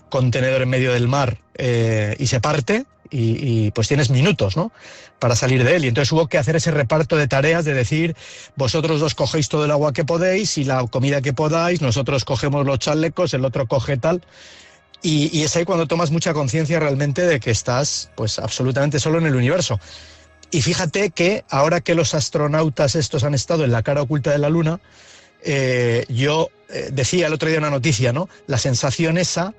contenedor en medio del mar y se parte, y pues tienes minutos, ¿no?, para salir de él. Y entonces hubo que hacer ese reparto de tareas de decir, vosotros dos cogéis todo el agua que podéis y la comida que podáis, nosotros cogemos los chalecos, el otro coge tal. Y es ahí cuando tomas mucha conciencia realmente de que estás pues absolutamente solo en el universo. Y fíjate que ahora que los astronautas estos han estado en la cara oculta de la Luna, yo decía el otro día una noticia, ¿no?, la sensación esa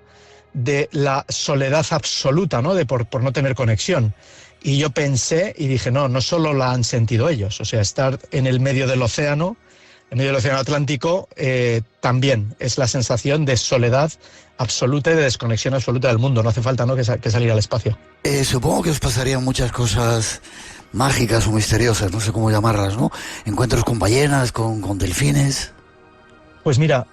de la soledad absoluta, ¿no?, de por no tener conexión. Y yo pensé y dije, no solo la han sentido ellos, o sea, estar en el medio del océano, en medio del océano Atlántico, también es la sensación de soledad absoluta y de desconexión absoluta del mundo. No hace falta, ¿no?, que salir al espacio. Supongo que os pasarían muchas cosas mágicas o misteriosas, no sé cómo llamarlas, ¿no? Encuentros con ballenas, con delfines. Pues mira,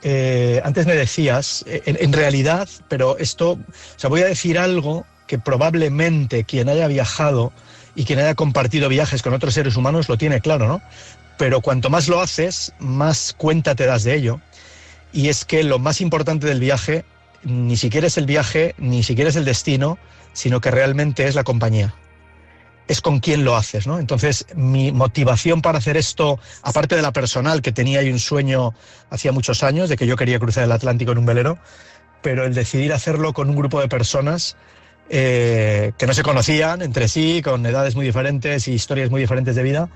antes me decías, en realidad, pero esto, o sea, voy a decir algo que probablemente quien haya viajado y quien haya compartido viajes con otros seres humanos lo tiene claro, ¿no? Pero cuanto más lo haces, más cuenta te das de ello. Y es que lo más importante del viaje ni siquiera es el viaje, ni siquiera es el destino, sino que realmente es la compañía. Es con quién lo haces, ¿no? Entonces, mi motivación para hacer esto, aparte de la personal, que tenía ahí un sueño hacía muchos años, de que yo quería cruzar el Atlántico en un velero, pero el decidir hacerlo con un grupo de personas que no se conocían entre sí, con edades muy diferentes y historias muy diferentes de vida,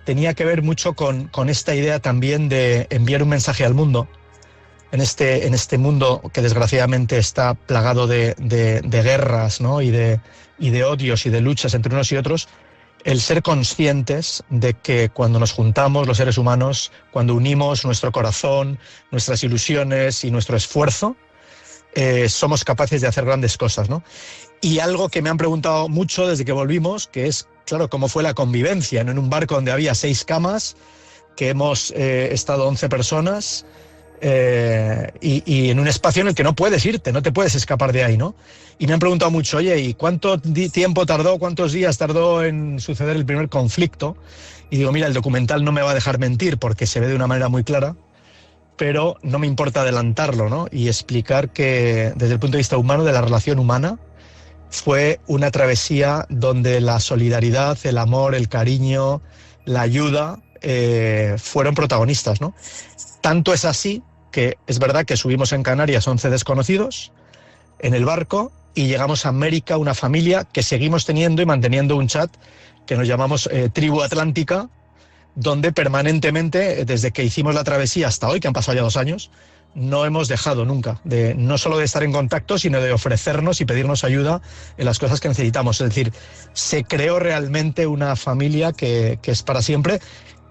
tenía que ver mucho con esta idea también de enviar un mensaje al mundo, en este mundo que desgraciadamente está plagado de guerras, ¿no?, y de odios y de luchas entre unos y otros. El ser conscientes de que cuando nos juntamos los seres humanos, cuando unimos nuestro corazón, nuestras ilusiones y nuestro esfuerzo, somos capaces de hacer grandes cosas, ¿no? Y algo que me han preguntado mucho desde que volvimos, que es, claro, cómo fue la convivencia, ¿no?, en un barco donde había 6 camas, que hemos estado 11 personas, y en un espacio en el que no puedes irte, no te puedes escapar de ahí, ¿no? Y me han preguntado mucho, oye, ¿y cuánto tiempo tardó, cuántos días tardó en suceder el primer conflicto? Y digo, mira, el documental no me va a dejar mentir porque se ve de una manera muy clara, pero no me importa adelantarlo, ¿no?, y explicar que desde el punto de vista humano, de la relación humana, fue una travesía donde la solidaridad, el amor, el cariño, la ayuda fueron protagonistas, ¿no? Tanto es así que es verdad que subimos en Canarias 11 desconocidos en el barco y llegamos a América, una familia que seguimos teniendo y manteniendo un chat que nos llamamos Tribu Atlántica, donde permanentemente, desde que hicimos la travesía hasta hoy, que han pasado ya 2 años, no hemos dejado nunca, no solo de estar en contacto, sino de ofrecernos y pedirnos ayuda en las cosas que necesitamos. Es decir, se creó realmente una familia que es para siempre,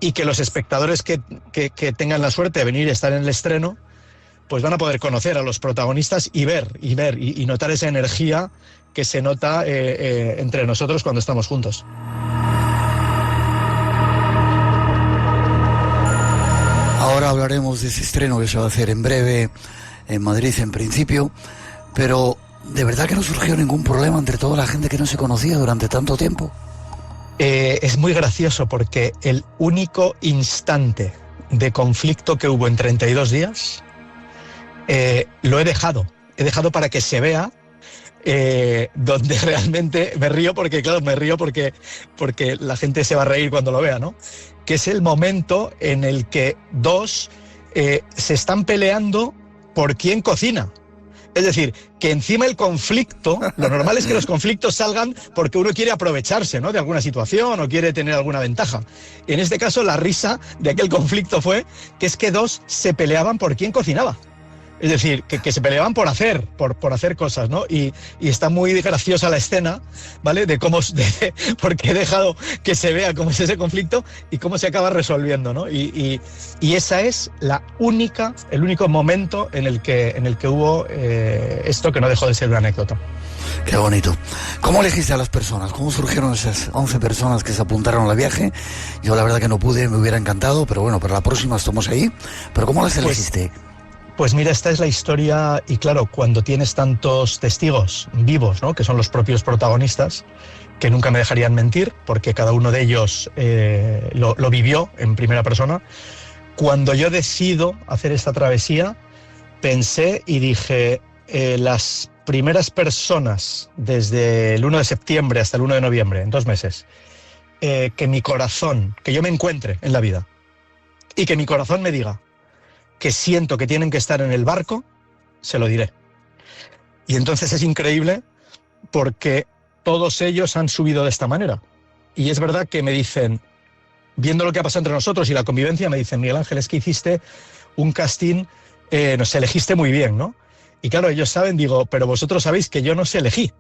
y que los espectadores que tengan la suerte de venir y estar en el estreno, pues van a poder conocer a los protagonistas y ver y notar esa energía que se nota entre nosotros cuando estamos juntos. Ahora hablaremos de ese estreno que se va a hacer en breve en Madrid en principio, pero ¿de verdad que no surgió ningún problema entre toda la gente que no se conocía durante tanto tiempo? Es muy gracioso porque el único instante de conflicto que hubo en 32 días lo he dejado para que se vea, donde realmente me río porque la gente se va a reír cuando lo vea, ¿no? Que es el momento en el que 2 se están peleando por quién cocina. Es decir, que encima el conflicto, lo normal es que los conflictos salgan porque uno quiere aprovecharse, ¿no?, de alguna situación o quiere tener alguna ventaja. En este caso, la risa de aquel conflicto fue que es que 2 se peleaban por quién cocinaba. Es decir, que se peleaban por hacer cosas, ¿no? Y está muy graciosa la escena, ¿vale? De cómo, porque he dejado que se vea cómo es ese conflicto y cómo se acaba resolviendo, ¿no? Y esa es el único momento en el que hubo esto que no dejó de ser una anécdota. Qué bonito. ¿Cómo elegiste a las personas? ¿Cómo surgieron esas 11 personas que se apuntaron al viaje? Yo la verdad que no pude, me hubiera encantado, pero bueno, para la próxima estamos ahí. ¿Pero cómo las elegiste? Pues mira, esta es la historia, y claro, cuando tienes tantos testigos vivos, ¿no?, que son los propios protagonistas, que nunca me dejarían mentir, porque cada uno de ellos lo vivió en primera persona. Cuando yo decido hacer esta travesía, pensé y dije, las primeras personas desde el 1 de septiembre hasta el 1 de noviembre, en 2 meses, que mi corazón, que yo me encuentre en la vida y que mi corazón me diga que siento que tienen que estar en el barco, se lo diré. Y entonces es increíble porque todos ellos han subido de esta manera. Y es verdad que me dicen, viendo lo que ha pasado entre nosotros y la convivencia, me dicen, Miguel Ángel, es que hiciste un casting, nos elegiste muy bien, ¿no? Y claro, ellos saben, digo, pero vosotros sabéis que yo no sé elegí,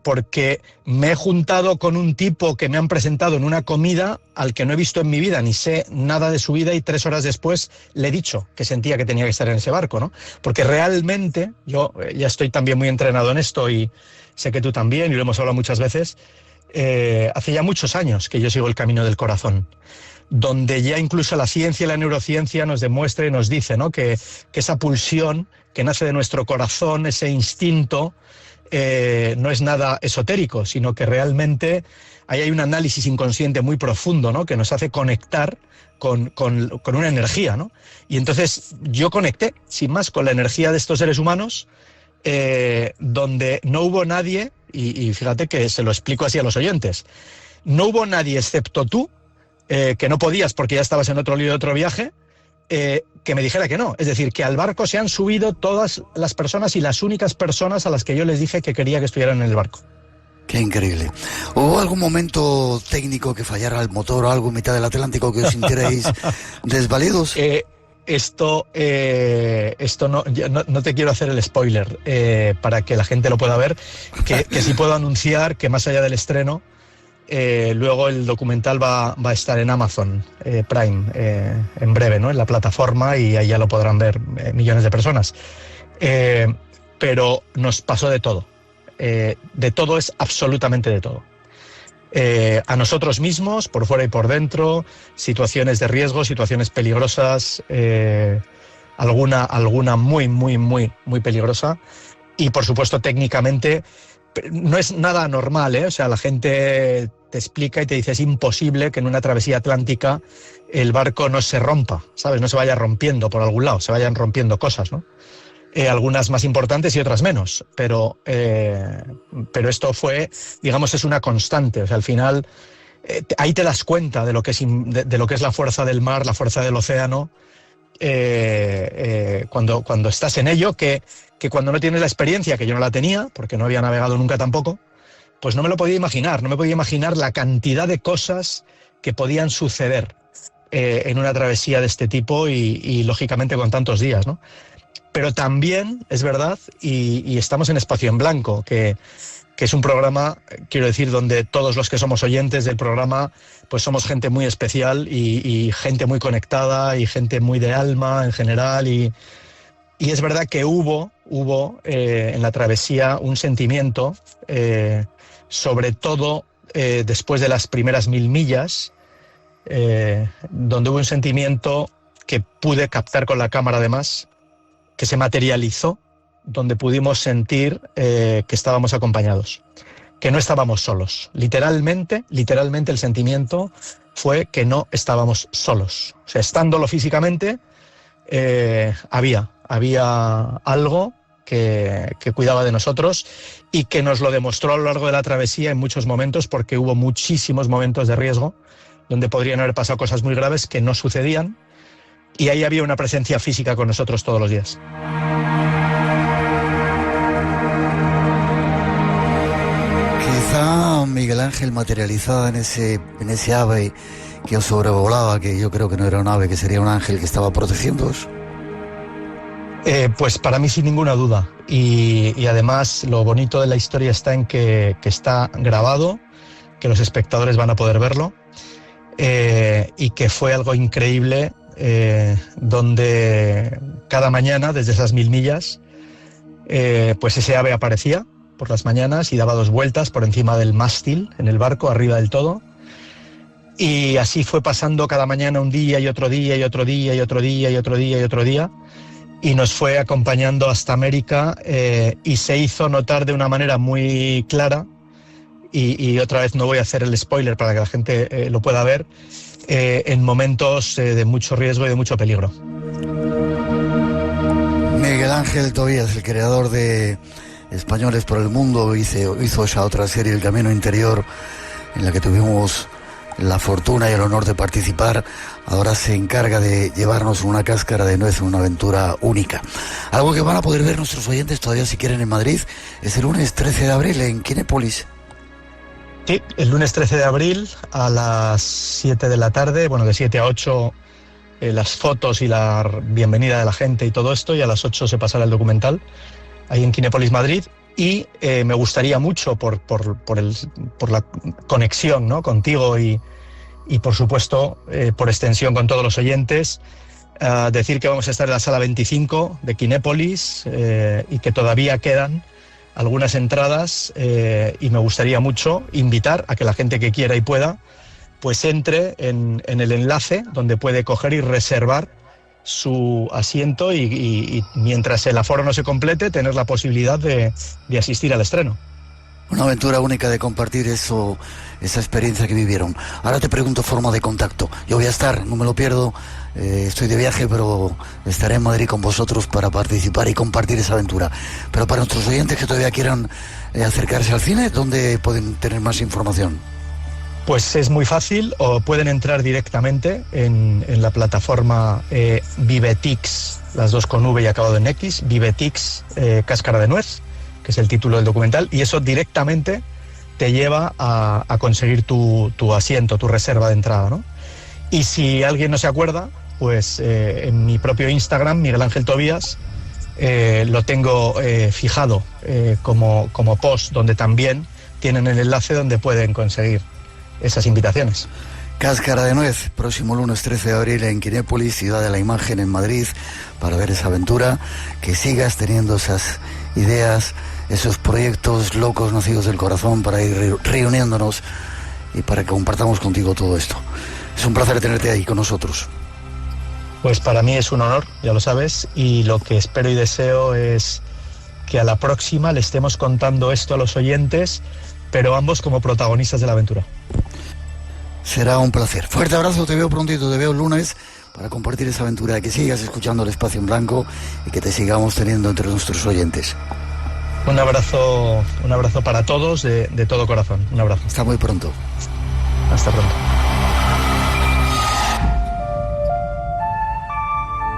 porque me he juntado con un tipo que me han presentado en una comida al que no he visto en mi vida, ni sé nada de su vida, y 3 horas después le he dicho que sentía que tenía que estar en ese barco, ¿no? Porque realmente, yo ya estoy también muy entrenado en esto y sé que tú también, y lo hemos hablado muchas veces, hace ya muchos años que yo sigo el camino del corazón, donde ya incluso la ciencia y la neurociencia nos demuestra y nos dice, ¿no?, que esa pulsión que nace de nuestro corazón, ese instinto, no es nada esotérico, sino que realmente ahí hay un análisis inconsciente muy profundo, ¿no?, que nos hace conectar con una energía, ¿no? Y entonces yo conecté, sin más, con la energía de estos seres humanos, donde no hubo nadie, y fíjate que se lo explico así a los oyentes, no hubo nadie excepto tú, que no podías porque ya estabas en otro lío de otro viaje, que me dijera que no. Es decir, que al barco se han subido todas las personas y las únicas personas a las que yo les dije que quería que estuvieran en el barco. Qué increíble. ¿Hubo algún momento técnico que fallara el motor o algo en mitad del Atlántico que os sintierais desvalidos? Esto no te quiero hacer el spoiler para que la gente lo pueda ver, que sí puedo anunciar que más allá del estreno, luego el documental va a estar en Amazon Prime en breve, ¿no?, en la plataforma, y ahí ya lo podrán ver millones de personas. Pero nos pasó de todo. De todo es absolutamente de todo. A nosotros mismos, por fuera y por dentro, situaciones de riesgo, situaciones peligrosas, alguna muy, muy, muy, muy peligrosa, y por supuesto técnicamente no es nada normal, ¿eh? O sea, la gente te explica y te dice, es imposible que en una travesía atlántica el barco no se rompa, ¿sabes? No se vaya rompiendo por algún lado, se vayan rompiendo cosas, ¿no? Algunas más importantes y otras menos, pero esto fue, digamos, es una constante. O sea, al final ahí te das cuenta de lo que es la fuerza del mar, la fuerza del océano, cuando estás en ello, que cuando no tienes la experiencia, que yo no la tenía, porque no había navegado nunca tampoco, pues no me lo podía imaginar, no me podía imaginar la cantidad de cosas que podían suceder en una travesía de este tipo y lógicamente con tantos días, ¿no? Pero también es verdad, y estamos en Espacio en Blanco, que es un programa, quiero decir, donde todos los que somos oyentes del programa, pues somos gente muy especial y gente muy conectada y gente muy de alma en general, y es verdad que hubo en la travesía un sentimiento, sobre todo después de las primeras 1000 millas, donde hubo un sentimiento que pude captar con la cámara además, que se materializó, donde pudimos sentir que estábamos acompañados, que no estábamos solos. Literalmente el sentimiento fue que no estábamos solos. O sea, estándolo físicamente, había algo que cuidaba de nosotros y que nos lo demostró a lo largo de la travesía en muchos momentos, porque hubo muchísimos momentos de riesgo donde podrían haber pasado cosas muy graves que no sucedían, y ahí había una presencia física con nosotros todos los días. Quizá Miguel Ángel materializada en ese ave que os sobrevolaba, que yo creo que no era un ave, que sería un ángel que estaba protegiéndoos. Pues para mí sin ninguna duda, y además lo bonito de la historia está en que está grabado, que los espectadores van a poder verlo, y que fue algo increíble, donde cada mañana desde esas 1000 millas pues ese ave aparecía por las mañanas y daba 2 vueltas por encima del mástil en el barco, arriba del todo, y así fue pasando cada mañana, un día y otro día y otro día y otro día y otro día y otro día, y nos fue acompañando hasta América, y se hizo notar de una manera muy clara, y otra vez no voy a hacer el spoiler para que la gente lo pueda ver, en momentos de mucho riesgo y de mucho peligro. Miguel Ángel Tobías, el creador de Españoles por el Mundo hizo esa otra serie, El Camino Interior, en la que tuvimos la fortuna y el honor de participar. Ahora se encarga de llevarnos una cáscara de nuez en una aventura única. Algo que van a poder ver nuestros oyentes todavía si quieren en Madrid es el lunes 13 de abril en Kinépolis. Sí, el lunes 13 de abril a las 7 de la tarde, bueno, de 7 a 8 las fotos y la bienvenida de la gente y todo esto, y a las 8 se pasará el documental ahí en Kinépolis, Madrid. Y me gustaría mucho por la conexión, ¿no?, contigo y por supuesto, por extensión con todos los oyentes, decir que vamos a estar en la sala 25 de Kinépolis y que todavía quedan algunas entradas, y me gustaría mucho invitar a que la gente que quiera y pueda pues entre en el enlace donde puede coger y reservar su asiento y mientras el aforo no se complete, tener la posibilidad de asistir al estreno. Una aventura única de compartir esa experiencia que vivieron. Ahora te pregunto forma de contacto. Yo voy a estar, no me lo pierdo, estoy de viaje, pero estaré en Madrid con vosotros para participar y compartir esa aventura. Pero para nuestros oyentes que todavía quieran acercarse al cine, ¿dónde pueden tener más información? Pues es muy fácil, o pueden entrar directamente en la plataforma Vivetix, las dos con V y acabado en X, Vivetix Cáscara de Nuez, que es el título del documental, y eso directamente te lleva a conseguir tu asiento, tu reserva de entrada, ¿no? Y si alguien no se acuerda, pues en mi propio Instagram, Miguel Ángel Tobías, lo tengo fijado como post, donde también tienen el enlace donde pueden conseguir esas invitaciones. Cáscara de Nuez, próximo lunes 13 de abril en Kinépolis, Ciudad de la Imagen en Madrid, para ver esa aventura. Que sigas teniendo esas ideas, esos proyectos locos nacidos del corazón para ir reuniéndonos y para que compartamos contigo todo esto. Es un placer tenerte ahí con nosotros. Pues para mí es un honor, ya lo sabes, y lo que espero y deseo es que a la próxima le estemos contando esto a los oyentes, pero ambos como protagonistas de la aventura. Será un placer. Fuerte abrazo, te veo prontito, te veo el lunes para compartir esa aventura, que sigas escuchando El Espacio en Blanco y que te sigamos teniendo entre nuestros oyentes. Un abrazo para todos de todo corazón. Un abrazo. Hasta muy pronto. Hasta pronto.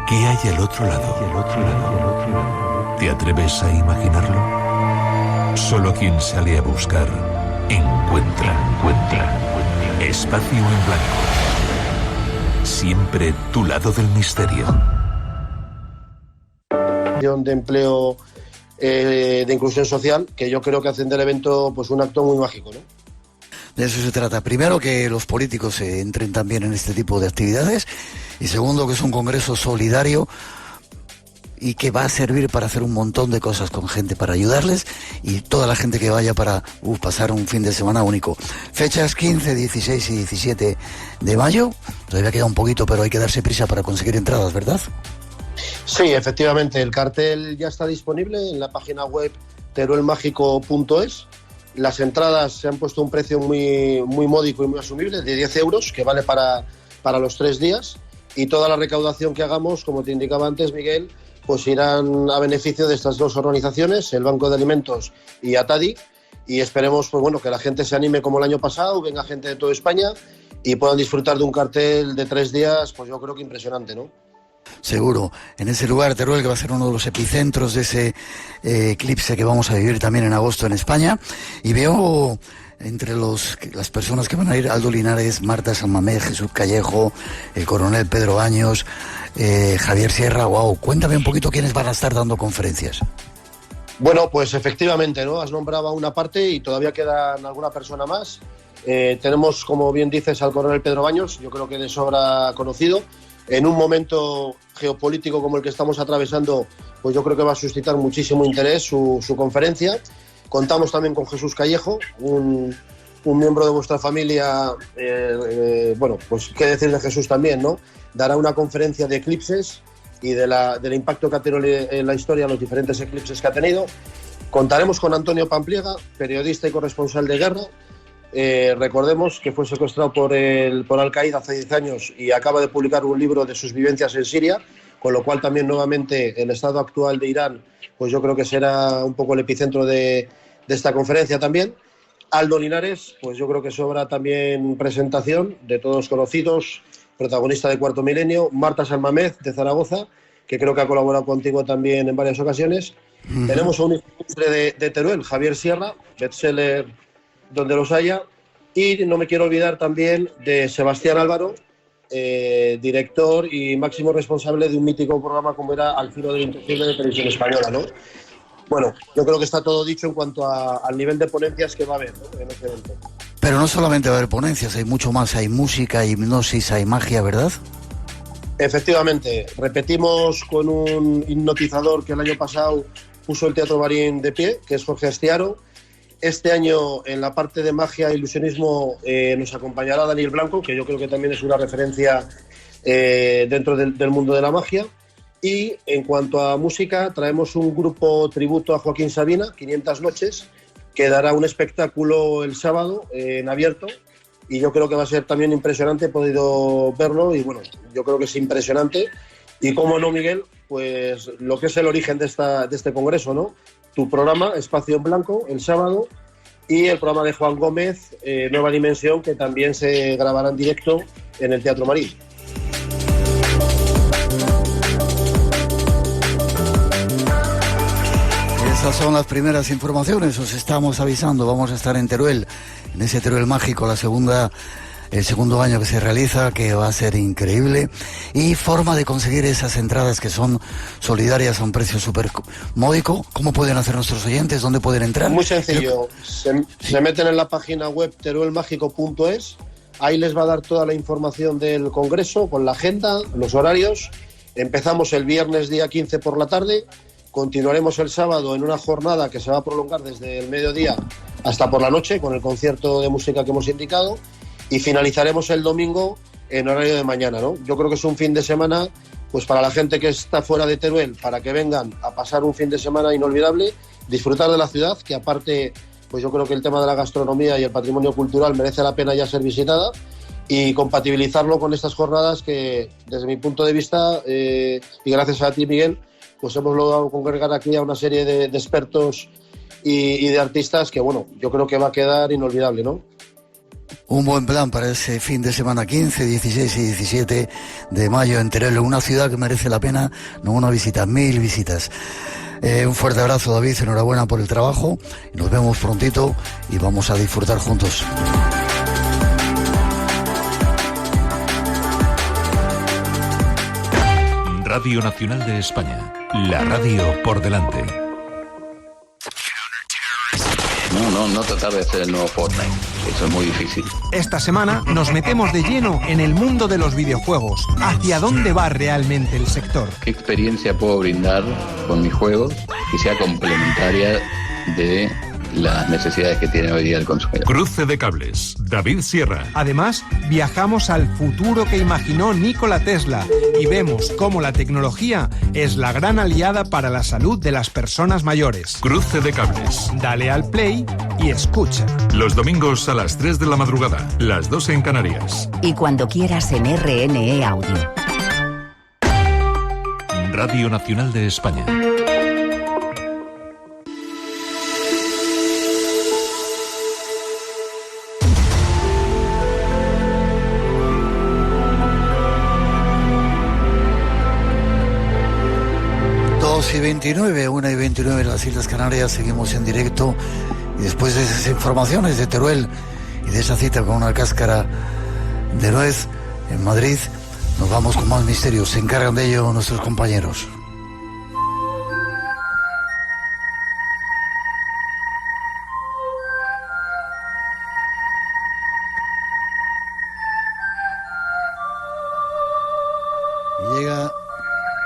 ¿Qué hay al otro lado? ¿Te atreves a imaginarlo? Solo quien sale a buscar encuentra. Espacio en Blanco. Siempre tu lado del misterio. De empleo, de inclusión social, que yo creo que hacen del evento pues un acto muy mágico, ¿no? De eso se trata. Primero, que los políticos entren también en este tipo de actividades, y segundo, que es un congreso solidario y que va a servir para hacer un montón de cosas con gente, para ayudarles, y toda la gente que vaya para pasar un fin de semana único. Fechas 15, 16 y 17 de mayo. Todavía queda un poquito, pero hay que darse prisa para conseguir entradas, ¿verdad? Sí, efectivamente. El cartel ya está disponible en la página web teruelmágico.es. Las entradas se han puesto un precio muy módico y muy asumible, de 10 euros, que vale para los 3 días. Y toda la recaudación que hagamos, como te indicaba antes, Miguel, pues irán a beneficio de estas dos organizaciones, el Banco de Alimentos y Atadi, y esperemos pues bueno, que la gente se anime como el año pasado, venga gente de toda España y puedan disfrutar de un cartel de 3 días, pues yo creo que impresionante, ¿no? Seguro, en ese lugar, Teruel, que va a ser uno de los epicentros de ese eclipse que vamos a vivir también en agosto en España. Y veo entre las personas que van a ir: Aldo Linares, Marta Sanmamé, Jesús Callejo, el coronel Pedro Baños, Javier Sierra. Wow, cuéntame un poquito quiénes van a estar dando conferencias. Bueno, pues efectivamente, ¿no? Has nombrado a una parte y todavía quedan alguna persona más. Tenemos, como bien dices, al coronel Pedro Baños, yo creo que de sobra conocido. En un momento geopolítico como el que estamos atravesando, pues yo creo que va a suscitar muchísimo interés su conferencia. Contamos también con Jesús Callejo, un miembro de vuestra familia, bueno, pues qué decir de Jesús también, ¿no? Dará una conferencia de eclipses y del impacto que ha tenido en la historia los diferentes eclipses que ha tenido. Contaremos con Antonio Pampliega, periodista y corresponsal de guerra. Recordemos que fue secuestrado por Al-Qaeda hace 10 años y acaba de publicar un libro de sus vivencias en Siria, con lo cual también nuevamente el estado actual de Irán, pues yo creo que será un poco el epicentro de esta conferencia también. Aldo Linares, pues yo creo que sobra también presentación, de todos conocidos, protagonista de Cuarto Milenio. Marta Salmamed, de Zaragoza, que creo que ha colaborado contigo también en varias ocasiones. Tenemos a un ilustre de Teruel, Javier Sierra, bestseller donde los haya. Y no me quiero olvidar también de Sebastián Álvaro, director y máximo responsable de un mítico programa como era Al filo del imposible de Televisión Española, ¿no? Bueno, yo creo que está todo dicho en cuanto al nivel de ponencias que va a haber, ¿no?, en este evento. Pero no solamente va a haber ponencias, hay mucho más, hay música, hay hipnosis, hay magia, ¿verdad? Efectivamente, repetimos con un hipnotizador que el año pasado puso el Teatro Marín de pie, que es Jorge Astiaro. Este año, en la parte de magia e ilusionismo, nos acompañará Daniel Blanco, que yo creo que también es una referencia dentro del mundo de la magia. Y en cuanto a música, traemos un grupo tributo a Joaquín Sabina, 500 noches, que dará un espectáculo el sábado en abierto. Y yo creo que va a ser también impresionante, he podido verlo y bueno, yo creo que es impresionante. Y cómo no, Miguel, pues lo que es el origen de este congreso, ¿no? Tu programa, Espacio en Blanco, el sábado, y el programa de Juan Gómez, Nueva Dimensión, que también se grabará en directo en el Teatro Marín. Esas son las primeras informaciones, os estamos avisando, vamos a estar en Teruel, en ese Teruel mágico, el segundo año que se realiza, que va a ser increíble, y forma de conseguir esas entradas que son solidarias a un precio súper módico. ¿Cómo pueden hacer nuestros oyentes? ¿Dónde pueden entrar? Muy sencillo, se meten en la página web teruelmágico.es, ahí les va a dar toda la información del congreso, con la agenda, los horarios. Empezamos el viernes día 15 por la tarde, continuaremos el sábado en una jornada que se va a prolongar desde el mediodía hasta por la noche, con el concierto de música que hemos indicado, y finalizaremos el domingo en horario de mañana, ¿no? Yo creo que es un fin de semana, pues para la gente que está fuera de Teruel, para que vengan a pasar un fin de semana inolvidable, disfrutar de la ciudad, que aparte, pues yo creo que el tema de la gastronomía y el patrimonio cultural merece la pena ya ser visitada, y compatibilizarlo con estas jornadas que, desde mi punto de vista, y gracias a ti, Miguel, pues hemos logrado congregar aquí a una serie de expertos y de artistas que, bueno, yo creo que va a quedar inolvidable, ¿no? Un buen plan para ese fin de semana 15, 16 y 17 de mayo en Teruel, una ciudad que merece la pena, no una visita, 1000 visitas. Un fuerte abrazo, David, enhorabuena por el trabajo, nos vemos prontito y vamos a disfrutar juntos. Radio Nacional de España, la radio por delante. No tratar de hacer el nuevo Fortnite, eso es muy difícil. Esta semana nos metemos de lleno en el mundo de los videojuegos. ¿Hacia dónde va realmente el sector? ¿Qué experiencia puedo brindar con mis juegos que sea complementaria de las necesidades que tiene hoy día el consumidor? Cruce de cables, David Sierra. Además, viajamos al futuro que imaginó Nikola Tesla y vemos cómo la tecnología es la gran aliada para la salud de las personas mayores. Cruce de cables. Dale al play y escucha. Los domingos a las 3 de la madrugada, las 2 en Canarias. Y cuando quieras en RNE Audio. Radio Nacional de España. Y 29, 1:29 en las Islas Canarias, seguimos en directo y después de esas informaciones de Teruel y de esa cita con una cáscara de nuez en Madrid, nos vamos con más misterios. Se encargan de ello nuestros compañeros.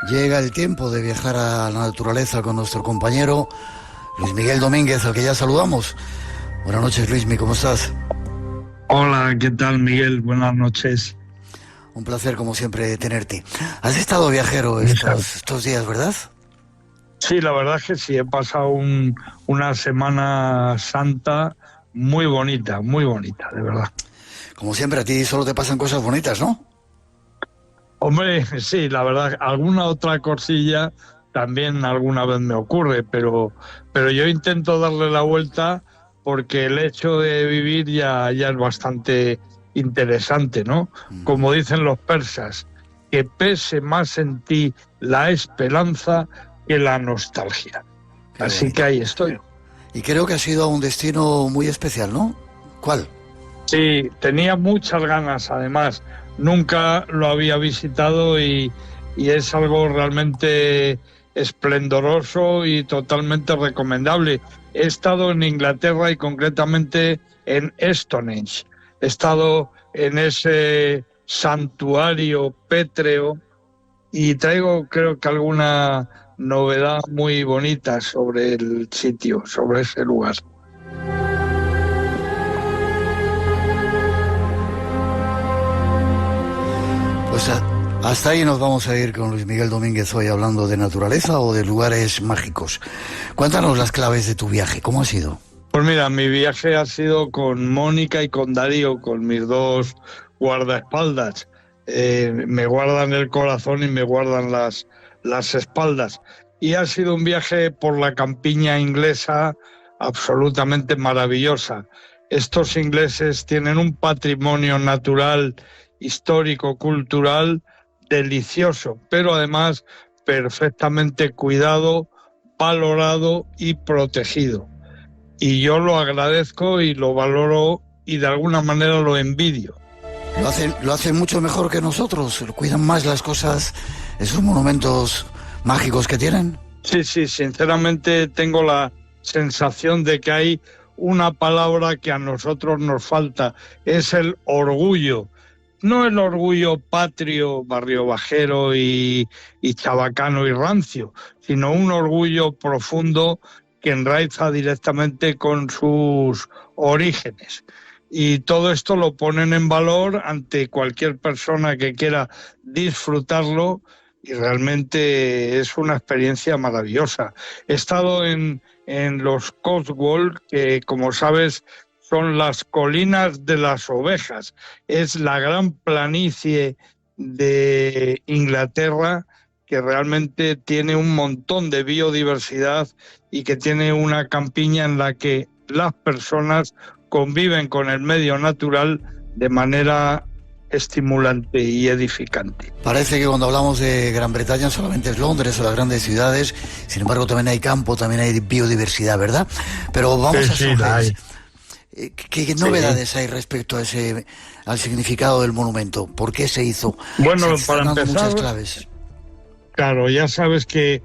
Llega el tiempo de viajar a la naturaleza con nuestro compañero Luis Miguel Domínguez, al que ya saludamos. Buenas noches, Luismi, ¿cómo estás? Hola, ¿qué tal, Miguel? Buenas noches. Un placer, como siempre, tenerte. Has estado viajero estos días, ¿verdad? Sí, la verdad es que sí, he pasado una Semana Santa muy bonita, de verdad. Como siempre, a ti solo te pasan cosas bonitas, ¿no? Hombre, sí, la verdad, alguna otra cosilla también alguna vez me ocurre, pero yo intento darle la vuelta porque el hecho de vivir ya es bastante interesante, ¿no? Como dicen los persas, que pese más en ti la esperanza que la nostalgia. Así que ahí estoy. Y creo que ha sido un destino muy especial, ¿no? ¿Cuál? Sí, tenía muchas ganas, además. Nunca lo había visitado y es algo realmente esplendoroso y totalmente recomendable. He estado en Inglaterra y concretamente en Stonehenge. He estado en ese santuario pétreo y traigo, creo que, alguna novedad muy bonita sobre el sitio, sobre ese lugar. Pues hasta ahí nos vamos a ir con Luis Miguel Domínguez hoy, hablando de naturaleza o de lugares mágicos. Cuéntanos las claves de tu viaje, ¿cómo ha sido? Pues mira, mi viaje ha sido con Mónica y con Darío, con mis dos guardaespaldas. Me guardan el corazón y me guardan las espaldas. Y ha sido un viaje por la campiña inglesa absolutamente maravillosa. Estos ingleses tienen un patrimonio natural, histórico, cultural, delicioso, pero además perfectamente cuidado, valorado y protegido. Y yo lo agradezco y lo valoro y de alguna manera lo envidio. Lo hacen mucho mejor que nosotros, cuidan más las cosas, esos monumentos mágicos que tienen. Sí, sinceramente tengo la sensación de que hay una palabra que a nosotros nos falta, es el orgullo. No el orgullo patrio, barrio bajero y chabacano y rancio, sino un orgullo profundo que enraiza directamente con sus orígenes. Y todo esto lo ponen en valor ante cualquier persona que quiera disfrutarlo y realmente es una experiencia maravillosa. He estado en los Cotswold, que como sabes son las colinas de las ovejas. Es la gran planicie de Inglaterra que realmente tiene un montón de biodiversidad y que tiene una campiña en la que las personas conviven con el medio natural de manera estimulante y edificante. Parece que cuando hablamos de Gran Bretaña solamente es Londres o las grandes ciudades, sin embargo también hay campo, también hay biodiversidad, ¿verdad? Pero vamos a Stonehenge. ¿Qué novedades hay respecto a al significado del monumento? ¿Por qué se hizo? Bueno, para empezar, muchas claves. Claro, ya sabes que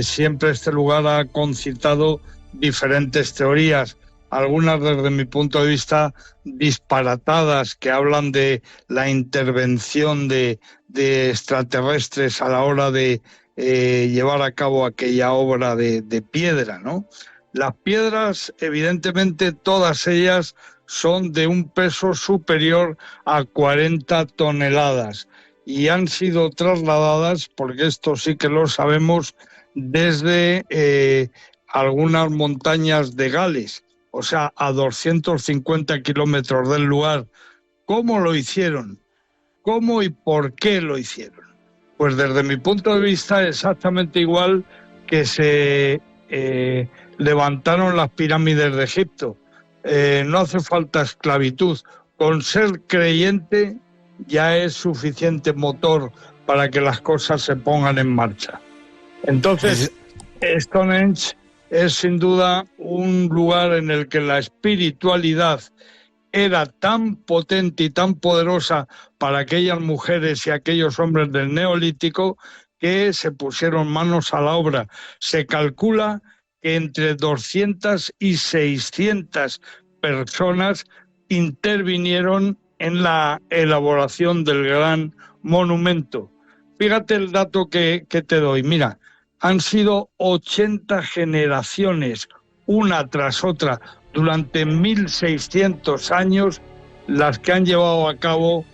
siempre este lugar ha concitado diferentes teorías, algunas desde mi punto de vista disparatadas, que hablan de la intervención de extraterrestres a la hora de llevar a cabo aquella obra de piedra, ¿no? Las piedras, evidentemente, todas ellas son de un peso superior a 40 toneladas y han sido trasladadas, porque esto sí que lo sabemos, desde algunas montañas de Gales, o sea, a 250 kilómetros del lugar. ¿Cómo lo hicieron? ¿Cómo y por qué lo hicieron? Pues desde mi punto de vista exactamente igual que se levantaron las pirámides de Egipto. No hace falta esclavitud. Con ser creyente ya es suficiente motor para que las cosas se pongan en marcha. Entonces, Stonehenge es sin duda un lugar en el que la espiritualidad era tan potente y tan poderosa para aquellas mujeres y aquellos hombres del Neolítico que se pusieron manos a la obra. Se calcula que entre 200 y 600 personas intervinieron en la elaboración del gran monumento. Fíjate el dato que te doy. Mira, han sido 80 generaciones, una tras otra, durante 1600 años, las que han llevado a cabo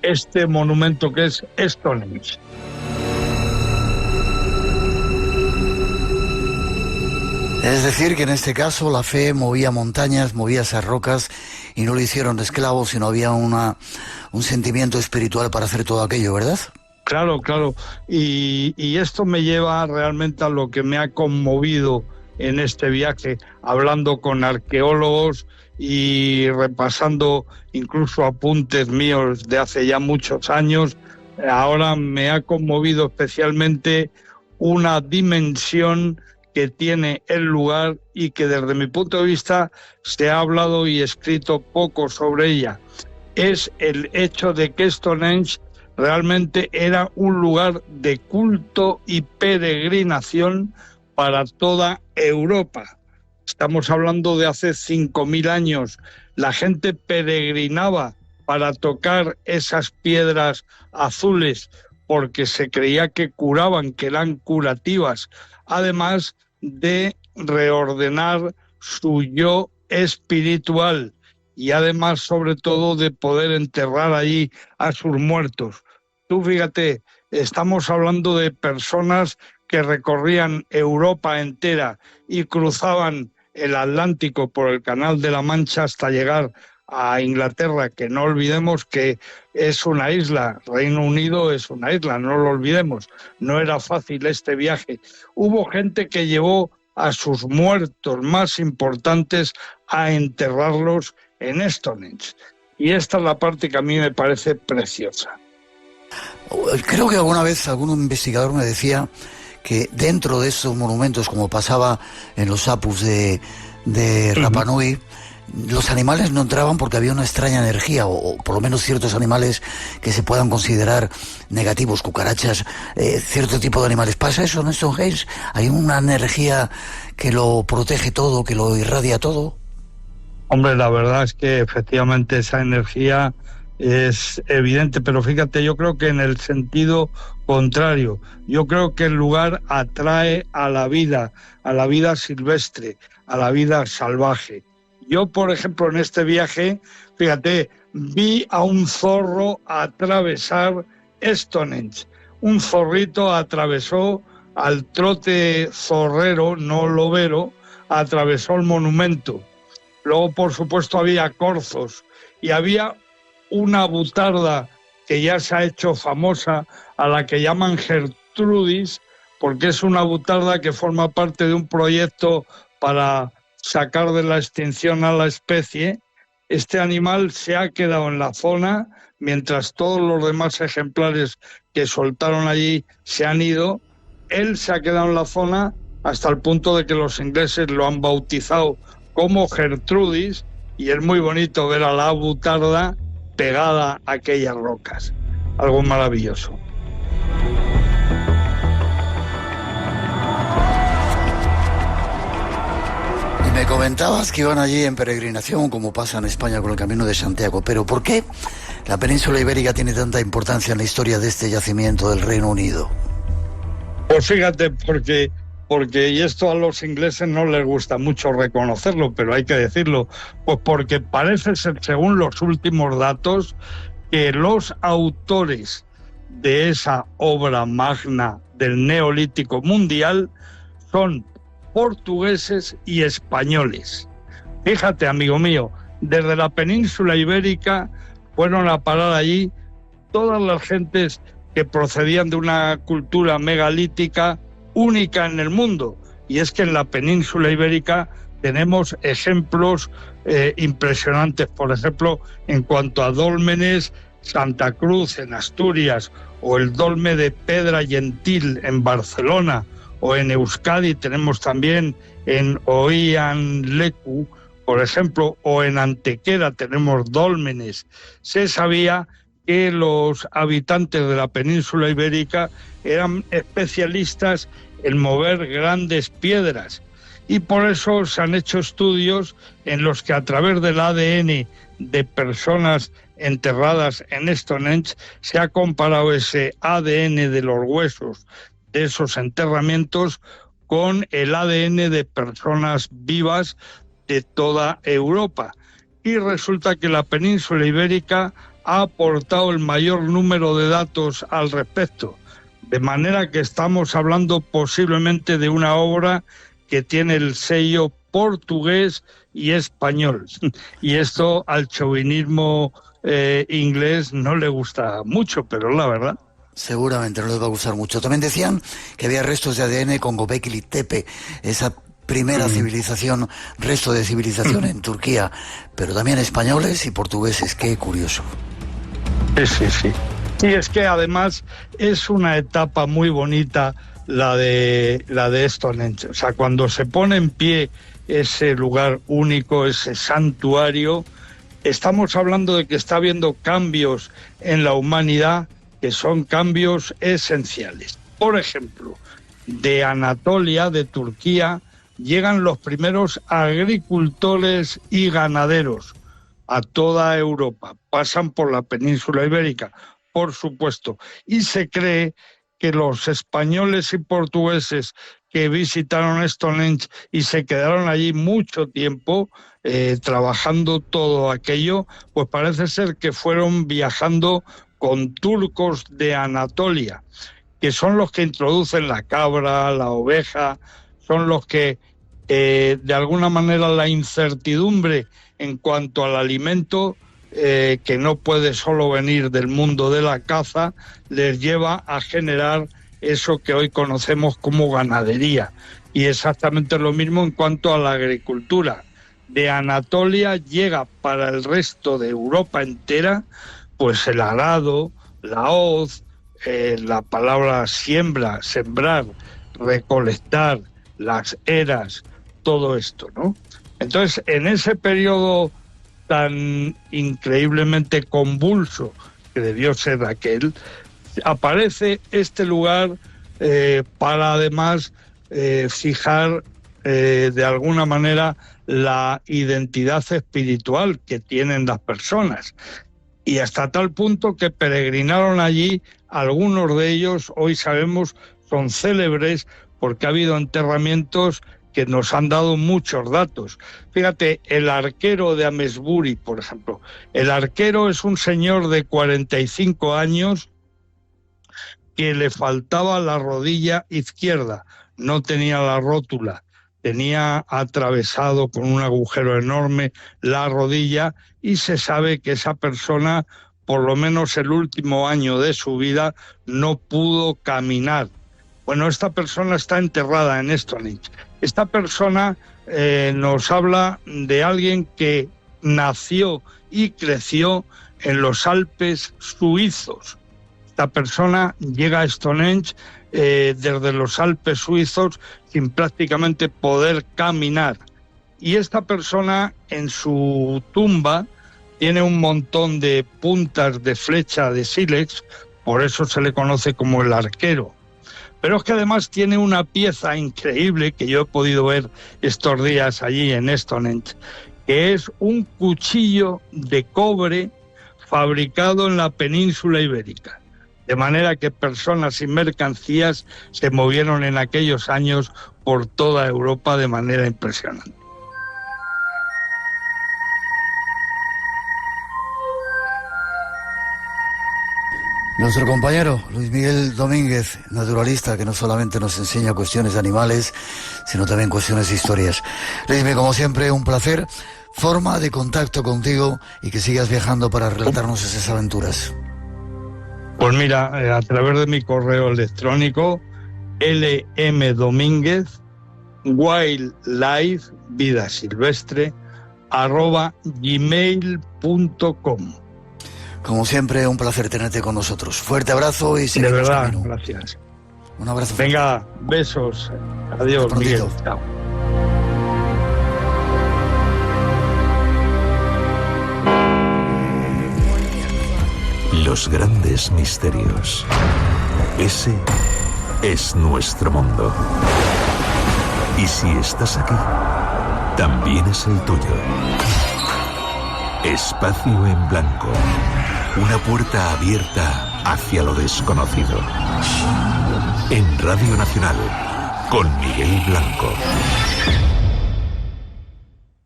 este monumento que es Stonehenge. Es decir, que en este caso la fe movía montañas, movía esas rocas y no lo hicieron esclavos, sino había una un sentimiento espiritual para hacer todo aquello, ¿verdad? Claro, claro. Y esto me lleva realmente a lo que me ha conmovido en este viaje, hablando con arqueólogos y repasando incluso apuntes míos de hace ya muchos años. Ahora me ha conmovido especialmente una dimensión que tiene el lugar y que desde mi punto de vista se ha hablado y escrito poco sobre ella. Es el hecho de que Stonehenge realmente era un lugar de culto y peregrinación para toda Europa. Estamos hablando de hace 5.000 años. La gente peregrinaba para tocar esas piedras azules porque se creía que curaban, que eran curativas, además de reordenar su yo espiritual y además, sobre todo, de poder enterrar allí a sus muertos. Tú fíjate, estamos hablando de personas que recorrían Europa entera y cruzaban el Atlántico por el Canal de la Mancha hasta llegar a Inglaterra, que no olvidemos que es una isla, Reino Unido es una isla, no lo olvidemos, no era fácil este viaje. Hubo gente que llevó a sus muertos más importantes a enterrarlos en Stonehenge, y esta es la parte que a mí me parece preciosa. Creo que alguna vez algún investigador me decía que dentro de esos monumentos, como pasaba en los apus de Rapa Nui, los animales no entraban porque había una extraña energía, o por lo menos ciertos animales que se puedan considerar negativos, cucarachas, cierto tipo de animales. ¿Pasa eso en Stonehenge? ¿Hay una energía que lo protege todo, que lo irradia todo? Hombre, la verdad es que efectivamente esa energía es evidente, pero fíjate, yo creo que en el sentido contrario. Yo creo que el lugar atrae a la vida silvestre, a la vida salvaje. Yo, por ejemplo, en este viaje, fíjate, vi a un zorro atravesar Stonehenge. Un zorrito atravesó al trote zorrero, no lobero, atravesó el monumento. Luego, por supuesto, había corzos y había una butarda que ya se ha hecho famosa, a la que llaman Gertrudis, porque es una butarda que forma parte de un proyecto para sacar de la extinción a la especie. Este animal se ha quedado en la zona, mientras todos los demás ejemplares que soltaron allí se han ido. Él se ha quedado en la zona hasta el punto de que los ingleses lo han bautizado como Gertrudis, y es muy bonito ver a la butarda pegada a aquellas rocas. Algo maravilloso. Y me comentabas que iban allí en peregrinación, como pasa en España con el Camino de Santiago, pero ¿por qué la península ibérica tiene tanta importancia en la historia de este yacimiento del Reino Unido? Pues fíjate, porque y esto a los ingleses no les gusta mucho reconocerlo, pero hay que decirlo, pues porque parece ser, según los últimos datos, que los autores de esa obra magna del Neolítico mundial son portugueses y españoles. Fíjate, amigo mío, desde la península ibérica fueron a parar allí todas las gentes que procedían de una cultura megalítica única en el mundo. Y es que en la península ibérica tenemos ejemplos impresionantes. Por ejemplo, en cuanto a dólmenes, Santa Cruz en Asturias, o el dolme de Pedra Gentil en Barcelona, o en Euskadi tenemos también en Oian-Leku, por ejemplo, o en Antequera tenemos dólmenes. Se sabía que los habitantes de la península ibérica eran especialistas en mover grandes piedras, y por eso se han hecho estudios en los que a través del ADN de personas enterradas en Stonehenge se ha comparado ese ADN de los huesos de esos enterramientos con el ADN de personas vivas de toda Europa. Y resulta que la península ibérica ha aportado el mayor número de datos al respecto. De manera que estamos hablando posiblemente de una obra que tiene el sello portugués y español. Y esto al chauvinismo inglés no le gusta mucho, pero la verdad. Seguramente no les va a gustar mucho. También decían que había restos de ADN con Göbekli Tepe, esa primera civilización, resto de civilización en Turquía, pero también españoles y portugueses. Qué curioso. Sí. Y es que además es una etapa muy bonita la de Stonehenge. O sea, cuando se pone en pie ese lugar único, ese santuario, estamos hablando de que está habiendo cambios en la humanidad que son cambios esenciales. Por ejemplo, de Anatolia, de Turquía, llegan los primeros agricultores y ganaderos a toda Europa. Pasan por la península ibérica, por supuesto, y se cree que los españoles y portugueses que visitaron Stonehenge y se quedaron allí mucho tiempo trabajando todo aquello, pues parece ser que fueron viajando con turcos de Anatolia, que son los que introducen la cabra, la oveja, son los que de alguna manera la incertidumbre en cuanto al alimento, que no puede solo venir del mundo de la caza, les lleva a generar eso que hoy conocemos como ganadería. Y exactamente lo mismo en cuanto a la agricultura. De Anatolia llega para el resto de Europa entera pues el arado, la hoz, la palabra siembra, sembrar, recolectar, las eras, todo esto, ¿no? Entonces, en ese periodo tan increíblemente convulso que debió ser aquel, aparece este lugar para además fijar de alguna manera la identidad espiritual que tienen las personas. Y hasta tal punto que peregrinaron allí, algunos de ellos, hoy sabemos, son célebres porque ha habido enterramientos que nos han dado muchos datos. Fíjate, el arquero de Amesbury, por ejemplo. El arquero es un señor de 45 años que le faltaba la rodilla izquierda, no tenía la rótula, tenía atravesado con un agujero enorme la rodilla y se sabe que esa persona, por lo menos el último año de su vida, no pudo caminar. Bueno, esta persona está enterrada en Stonehenge. Esta persona nos habla de alguien que nació y creció en los Alpes suizos. Esta persona llega a Stonehenge desde los Alpes suizos sin prácticamente poder caminar. Y esta persona en su tumba tiene un montón de puntas de flecha de sílex, por eso se le conoce como el arquero. Pero es que además tiene una pieza increíble que yo he podido ver estos días allí en Stonehenge, que es un cuchillo de cobre fabricado en la península ibérica. De manera que personas y mercancías se movieron en aquellos años por toda Europa de manera impresionante. Nuestro compañero Luis Miguel Domínguez, naturalista, que no solamente nos enseña cuestiones de animales, sino también cuestiones de historias. Luis Miguel, como siempre, un placer. Forma de contacto contigo y que sigas viajando para relatarnos esas aventuras. Pues mira, a través de mi correo electrónico, lmdomínguez, wildlife, vida silvestre, @gmail.com. Como siempre, un placer tenerte con nosotros. Fuerte abrazo y seguimos. De verdad, camino. gracias. Un abrazo fuerte. Venga, besos. Adiós, Miguel. Chao. Los grandes misterios. Ese es nuestro mundo. Y si estás aquí, también es el tuyo. Espacio en Blanco. Una puerta abierta hacia lo desconocido. En Radio Nacional, con Miguel Blanco.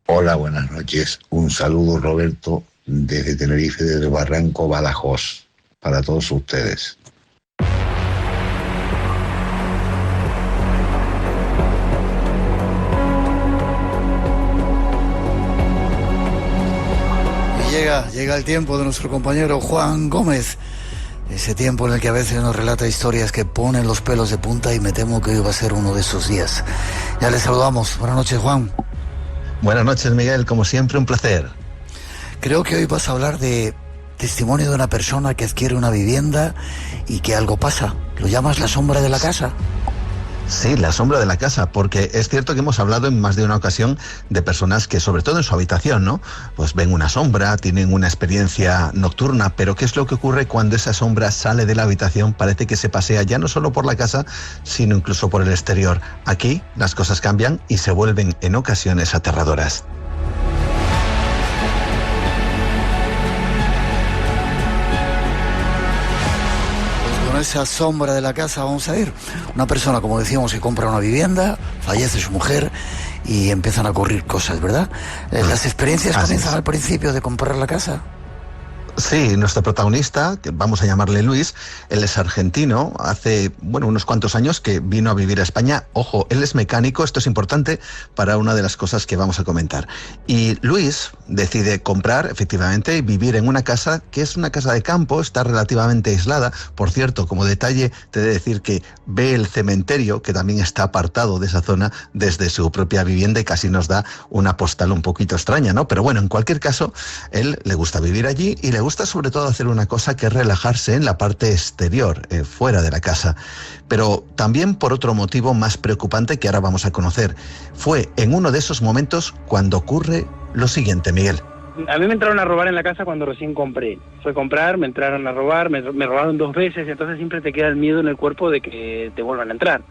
Hola, buenas noches. Un saludo, Roberto, desde Tenerife, desde Barranco, Badajoz, para todos ustedes. llega el tiempo de nuestro compañero Juan Gómez. Ese tiempo en el que a veces nos relata historias que ponen los pelos de punta, y me temo que hoy va a ser uno de esos días. Ya le saludamos. Buenas noches, Juan. Buenas noches, Miguel. Como siempre, un placer. Creo que hoy vas a hablar de testimonio de una persona que adquiere una vivienda y que algo pasa. ¿Lo llamas la sombra de la casa? Sí, la sombra de la casa, porque es cierto que hemos hablado en más de una ocasión de personas que, sobre todo en su habitación, ¿no?, pues ven una sombra, tienen una experiencia nocturna, pero ¿qué es lo que ocurre cuando esa sombra sale de la habitación? Parece que se pasea ya no solo por la casa, sino incluso por el exterior. Aquí las cosas cambian y se vuelven en ocasiones aterradoras. Esa sombra de la casa vamos a ir. Una persona, como decíamos, que compra una vivienda, fallece su mujer y empiezan a ocurrir cosas, ¿verdad? Las experiencias comienzan al principio de comprar la casa. Sí, nuestro protagonista, que vamos a llamarle Luis, él es argentino, hace, unos cuantos años que vino a vivir a España. Ojo, él es mecánico, esto es importante para una de las cosas que vamos a comentar. Y Luis decide comprar, efectivamente, y vivir en una casa que es una casa de campo, está relativamente aislada. Por cierto, como detalle, te he de decir que ve el cementerio, que también está apartado de esa zona, desde su propia vivienda, y casi nos da una postal un poquito extraña, ¿no? Pero bueno, en cualquier caso, él le gusta vivir allí y le gusta sobre todo hacer una cosa, que es relajarse en la parte exterior, fuera de la casa. Pero también por otro motivo más preocupante que ahora vamos a conocer. Fue en uno de esos momentos cuando ocurre lo siguiente, Miguel. A mí me entraron a robar en la casa cuando recién compré. Fue a comprar, me entraron a robar, me robaron 2 veces, entonces siempre te queda el miedo en el cuerpo de que te vuelvan a entrar.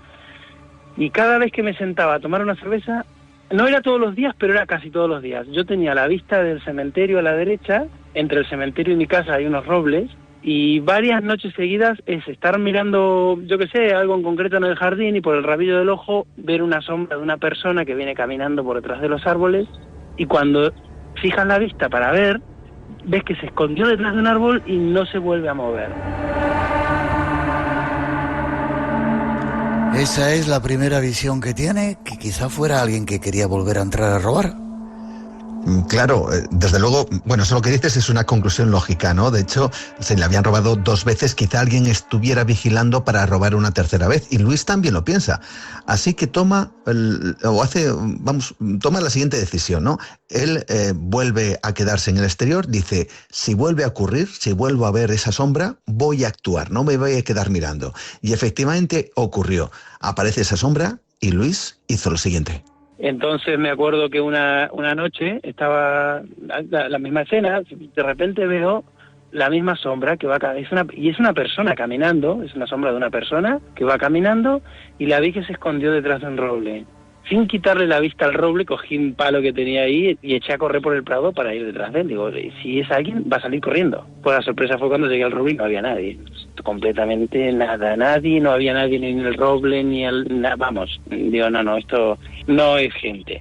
Y cada vez que me sentaba a tomar una cerveza, no era todos los días, pero era casi todos los días. Yo tenía la vista del cementerio a la derecha, entre el cementerio y mi casa hay unos robles, y varias noches seguidas es estar mirando, yo qué sé, algo en concreto en el jardín, y por el rabillo del ojo ver una sombra de una persona que viene caminando por detrás de los árboles, y cuando fijas la vista para ver, ves que se escondió detrás de un árbol y no se vuelve a mover. Esa es la primera visión que tiene, que quizá fuera alguien que quería volver a entrar a robar. Claro, desde luego, eso lo que dices es una conclusión lógica, ¿no? De hecho, se le habían robado 2 veces, quizá alguien estuviera vigilando para robar una tercera vez, y Luis también lo piensa. Así que toma la siguiente decisión, ¿no? Él vuelve a quedarse en el exterior, dice, si vuelve a ocurrir, si vuelvo a ver esa sombra, voy a actuar, no me voy a quedar mirando. Y efectivamente ocurrió. Aparece esa sombra y Luis hizo lo siguiente. Entonces me acuerdo que una noche estaba la misma escena, de repente veo la misma sombra que va es una persona caminando, es una sombra de una persona que va caminando, y la vi que se escondió detrás de un roble. Sin quitarle la vista al roble, cogí un palo que tenía ahí y eché a correr por el prado para ir detrás de él. Digo, si es alguien, va a salir corriendo. Pues la sorpresa fue cuando llegué al roble y no había nadie. Completamente nadie, no había nadie ni en el roble, ni vamos. Digo, no, esto no es gente.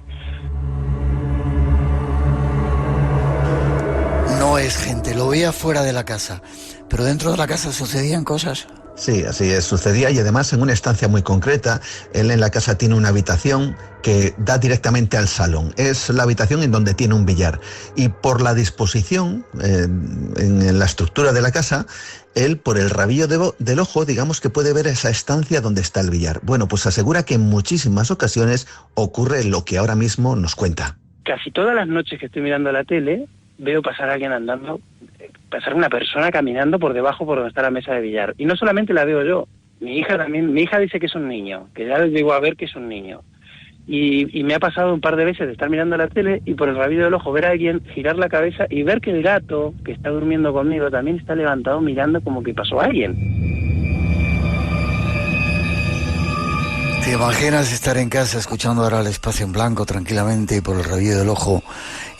No es gente, lo veía fuera de la casa. Pero dentro de la casa sucedían cosas. Sí, así es, sucedía, y además en una estancia muy concreta. Él en la casa tiene una habitación que da directamente al salón. Es la habitación en donde tiene un billar. Y por la disposición, en la estructura de la casa, él por el rabillo del ojo, digamos que puede ver esa estancia donde está el billar. Bueno, pues asegura que en muchísimas ocasiones ocurre lo que ahora mismo nos cuenta. Casi todas las noches que estoy mirando la tele, veo pasar a alguien andando, pasar una persona caminando por debajo por donde está la mesa de billar. Y no solamente la veo yo, mi hija también, mi hija dice que es un niño, que ya les digo a ver que es un niño. Y me ha pasado un par de veces de estar mirando la tele y por el rabillo del ojo ver a alguien, girar la cabeza y ver que el gato que está durmiendo conmigo también está levantado mirando como que pasó alguien. ¿Te imaginas estar en casa escuchando ahora el Espacio en Blanco tranquilamente y por el rabillo del ojo,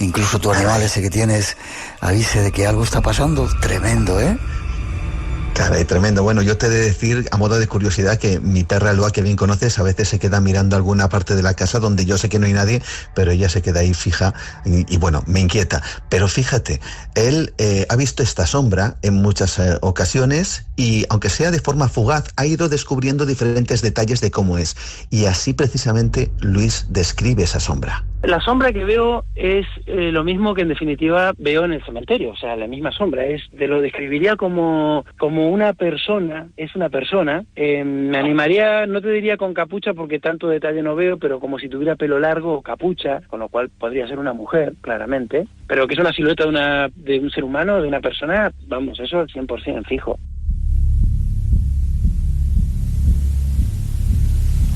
incluso tu animal ese que tienes, avise de que algo está pasando? Tremendo, ¿eh? Caray, tremendo. Bueno, yo te he de decir, a modo de curiosidad, que mi perra Loa, que bien conoces, a veces se queda mirando alguna parte de la casa donde yo sé que no hay nadie, pero ella se queda ahí fija y bueno, me inquieta. Pero fíjate, él ha visto esta sombra en muchas ocasiones y, aunque sea de forma fugaz, ha ido descubriendo diferentes detalles de cómo es. Y así precisamente Luis describe esa sombra. La sombra que veo es lo mismo que en definitiva veo en el cementerio, o sea, la misma sombra. Te lo describiría como una persona, es una persona. Me animaría, no te diría con capucha porque tanto detalle no veo, pero como si tuviera pelo largo o capucha, con lo cual podría ser una mujer, claramente, pero que es una silueta de un ser humano, de una persona, vamos, eso al 100% fijo.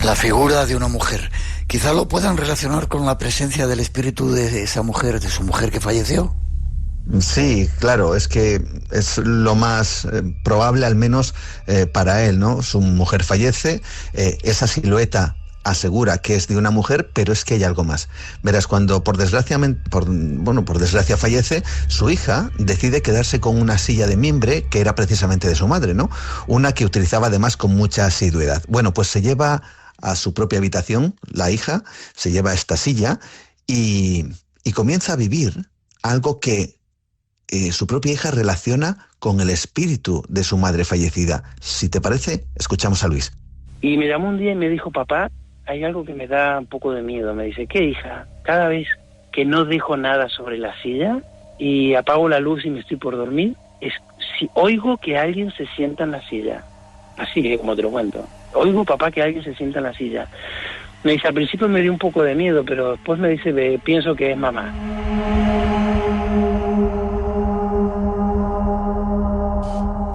La figura de una mujer. Quizá lo puedan relacionar con la presencia del espíritu de esa mujer, de su mujer que falleció. Sí, claro, es que es lo más probable, al menos para él, ¿no? Su mujer fallece, esa silueta asegura que es de una mujer, pero es que hay algo más. Verás, cuando por desgracia fallece, su hija decide quedarse con una silla de mimbre que era precisamente de su madre, ¿no? Una que utilizaba además con mucha asiduidad. Bueno, pues se lleva a su propia habitación, la hija, se lleva esta silla y comienza a vivir algo que su propia hija relaciona con el espíritu de su madre fallecida. Si te parece, escuchamos a Luis. Y me llamó un día y me dijo, papá, hay algo que me da un poco de miedo. Me dice, ¿qué, hija? Cada vez que no dejo nada sobre la silla y apago la luz y me estoy por dormir, si oigo que alguien se sienta en la silla. Así que como te lo cuento. Oigo, papá, que alguien se sienta en la silla. Me dice, al principio me dio un poco de miedo, pero después me dice, pienso que es mamá.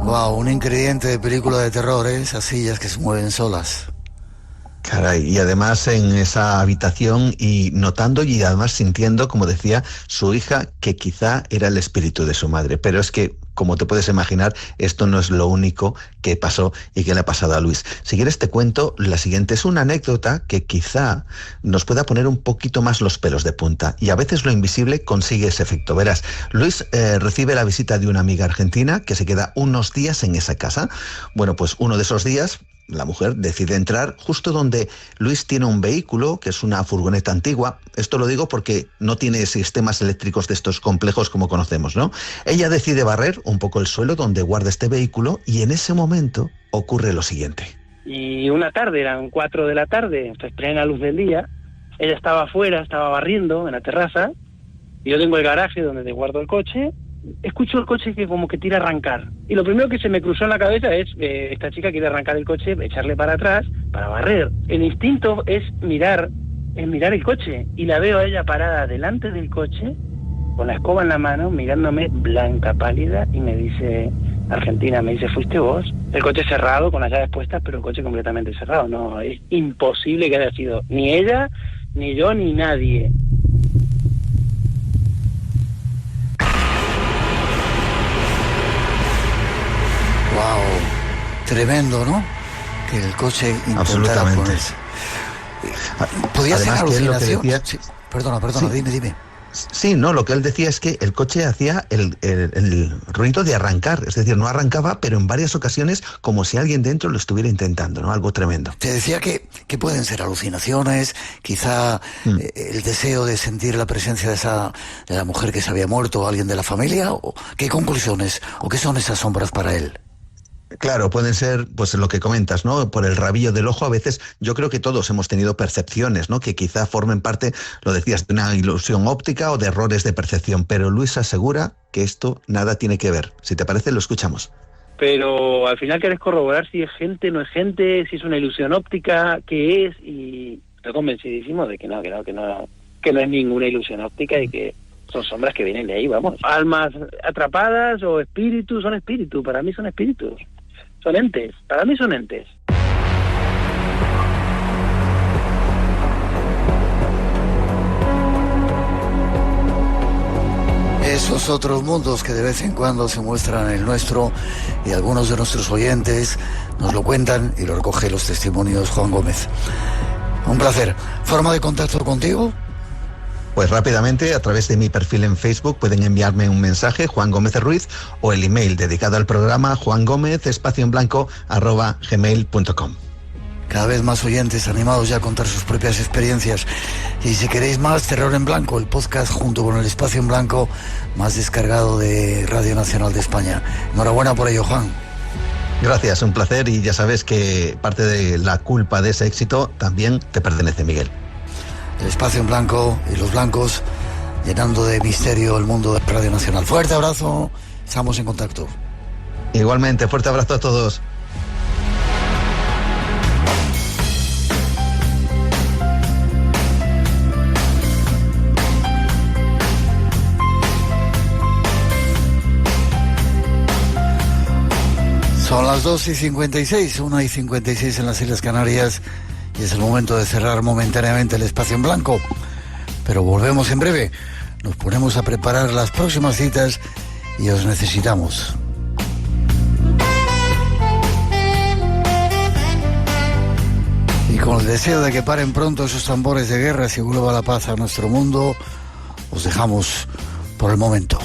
Wow, un ingrediente de película de terror, ¿eh? Esas sillas que se mueven solas. Caray, y además en esa habitación y notando y además sintiendo, como decía, su hija, que quizá era el espíritu de su madre. Pero es que, como te puedes imaginar, esto no es lo único que pasó y que le ha pasado a Luis. Si quieres te cuento, la siguiente es una anécdota que quizá nos pueda poner un poquito más los pelos de punta. Y a veces lo invisible consigue ese efecto. Verás, Luis recibe la visita de una amiga argentina que se queda unos días en esa casa. Bueno, pues uno de esos días la mujer decide entrar justo donde Luis tiene un vehículo, que es una furgoneta antigua. Esto lo digo porque no tiene sistemas eléctricos de estos complejos como conocemos, ¿no? Ella decide barrer un poco el suelo donde guarda este vehículo y en ese momento ocurre lo siguiente. Y una tarde, eran 4 de la tarde, pues plena luz del día, ella estaba afuera, estaba barriendo en la terraza, y yo tengo el garaje donde guardo el coche. Escucho el coche que como que tira a arrancar. Y lo primero que se me cruzó en la cabeza es, esta chica quiere arrancar el coche, echarle para atrás, para barrer. El instinto es mirar el coche. Y la veo a ella parada delante del coche, con la escoba en la mano, mirándome blanca, pálida, y me dice, Argentina, me dice, ¿fuiste vos? El coche cerrado, con las llaves puestas, pero el coche completamente cerrado. No, es imposible que haya sido ni ella, ni yo, ni nadie. Wow, tremendo, ¿no? Que el coche intentara ponerse. ¿Podía ser alucinación? Decía... Sí. Perdona, sí. Dime. Sí, no, lo que él decía es que el coche hacía el ruido de arrancar, es decir, no arrancaba, pero en varias ocasiones como si alguien dentro lo estuviera intentando, ¿no? Algo tremendo. Te decía que pueden ser alucinaciones, quizá el deseo de sentir la presencia de la mujer que se había muerto o alguien de la familia, o ¿qué conclusiones o qué son esas sombras para él? Claro, pueden ser, pues lo que comentas, ¿no? Por el rabillo del ojo, a veces yo creo que todos hemos tenido percepciones, ¿no? Que quizá formen parte, lo decías, de una ilusión óptica o de errores de percepción, pero Luis asegura que esto nada tiene que ver. Si te parece, lo escuchamos. Pero al final querés corroborar si es gente, no es gente, si es una ilusión óptica, qué es, y estoy convencidísimo de que no es ninguna ilusión óptica y que son sombras que vienen de ahí, vamos. Almas atrapadas o espíritus, son espíritus, para mí son espíritus. Son entes, para mí son entes. Esos otros mundos que de vez en cuando se muestran en el nuestro, y algunos de nuestros oyentes nos lo cuentan y lo recoge los testimonios Juan Gómez. Un placer. ¿Forma de contacto contigo? Pues rápidamente, a través de mi perfil en Facebook pueden enviarme un mensaje, Juan Gómez Ruiz, o el email dedicado al programa, juangomez_gmail.com. Cada vez más oyentes animados ya a contar sus propias experiencias. Y si queréis más, Terror en Blanco, el podcast junto con el Espacio en Blanco más descargado de Radio Nacional de España. Enhorabuena por ello, Juan. Gracias, un placer, y ya sabes que parte de la culpa de ese éxito también te pertenece, Miguel. El espacio en blanco y los blancos llenando de misterio el mundo de Radio Nacional. Fuerte abrazo, estamos en contacto. Igualmente, fuerte abrazo a todos. Son las 2:56, 1:56 en las Islas Canarias, y es el momento de cerrar momentáneamente el espacio en blanco. Pero volvemos en breve. Nos ponemos a preparar las próximas citas y os necesitamos. Y con el deseo de que paren pronto esos tambores de guerra y vuelva la paz a nuestro mundo, os dejamos por el momento.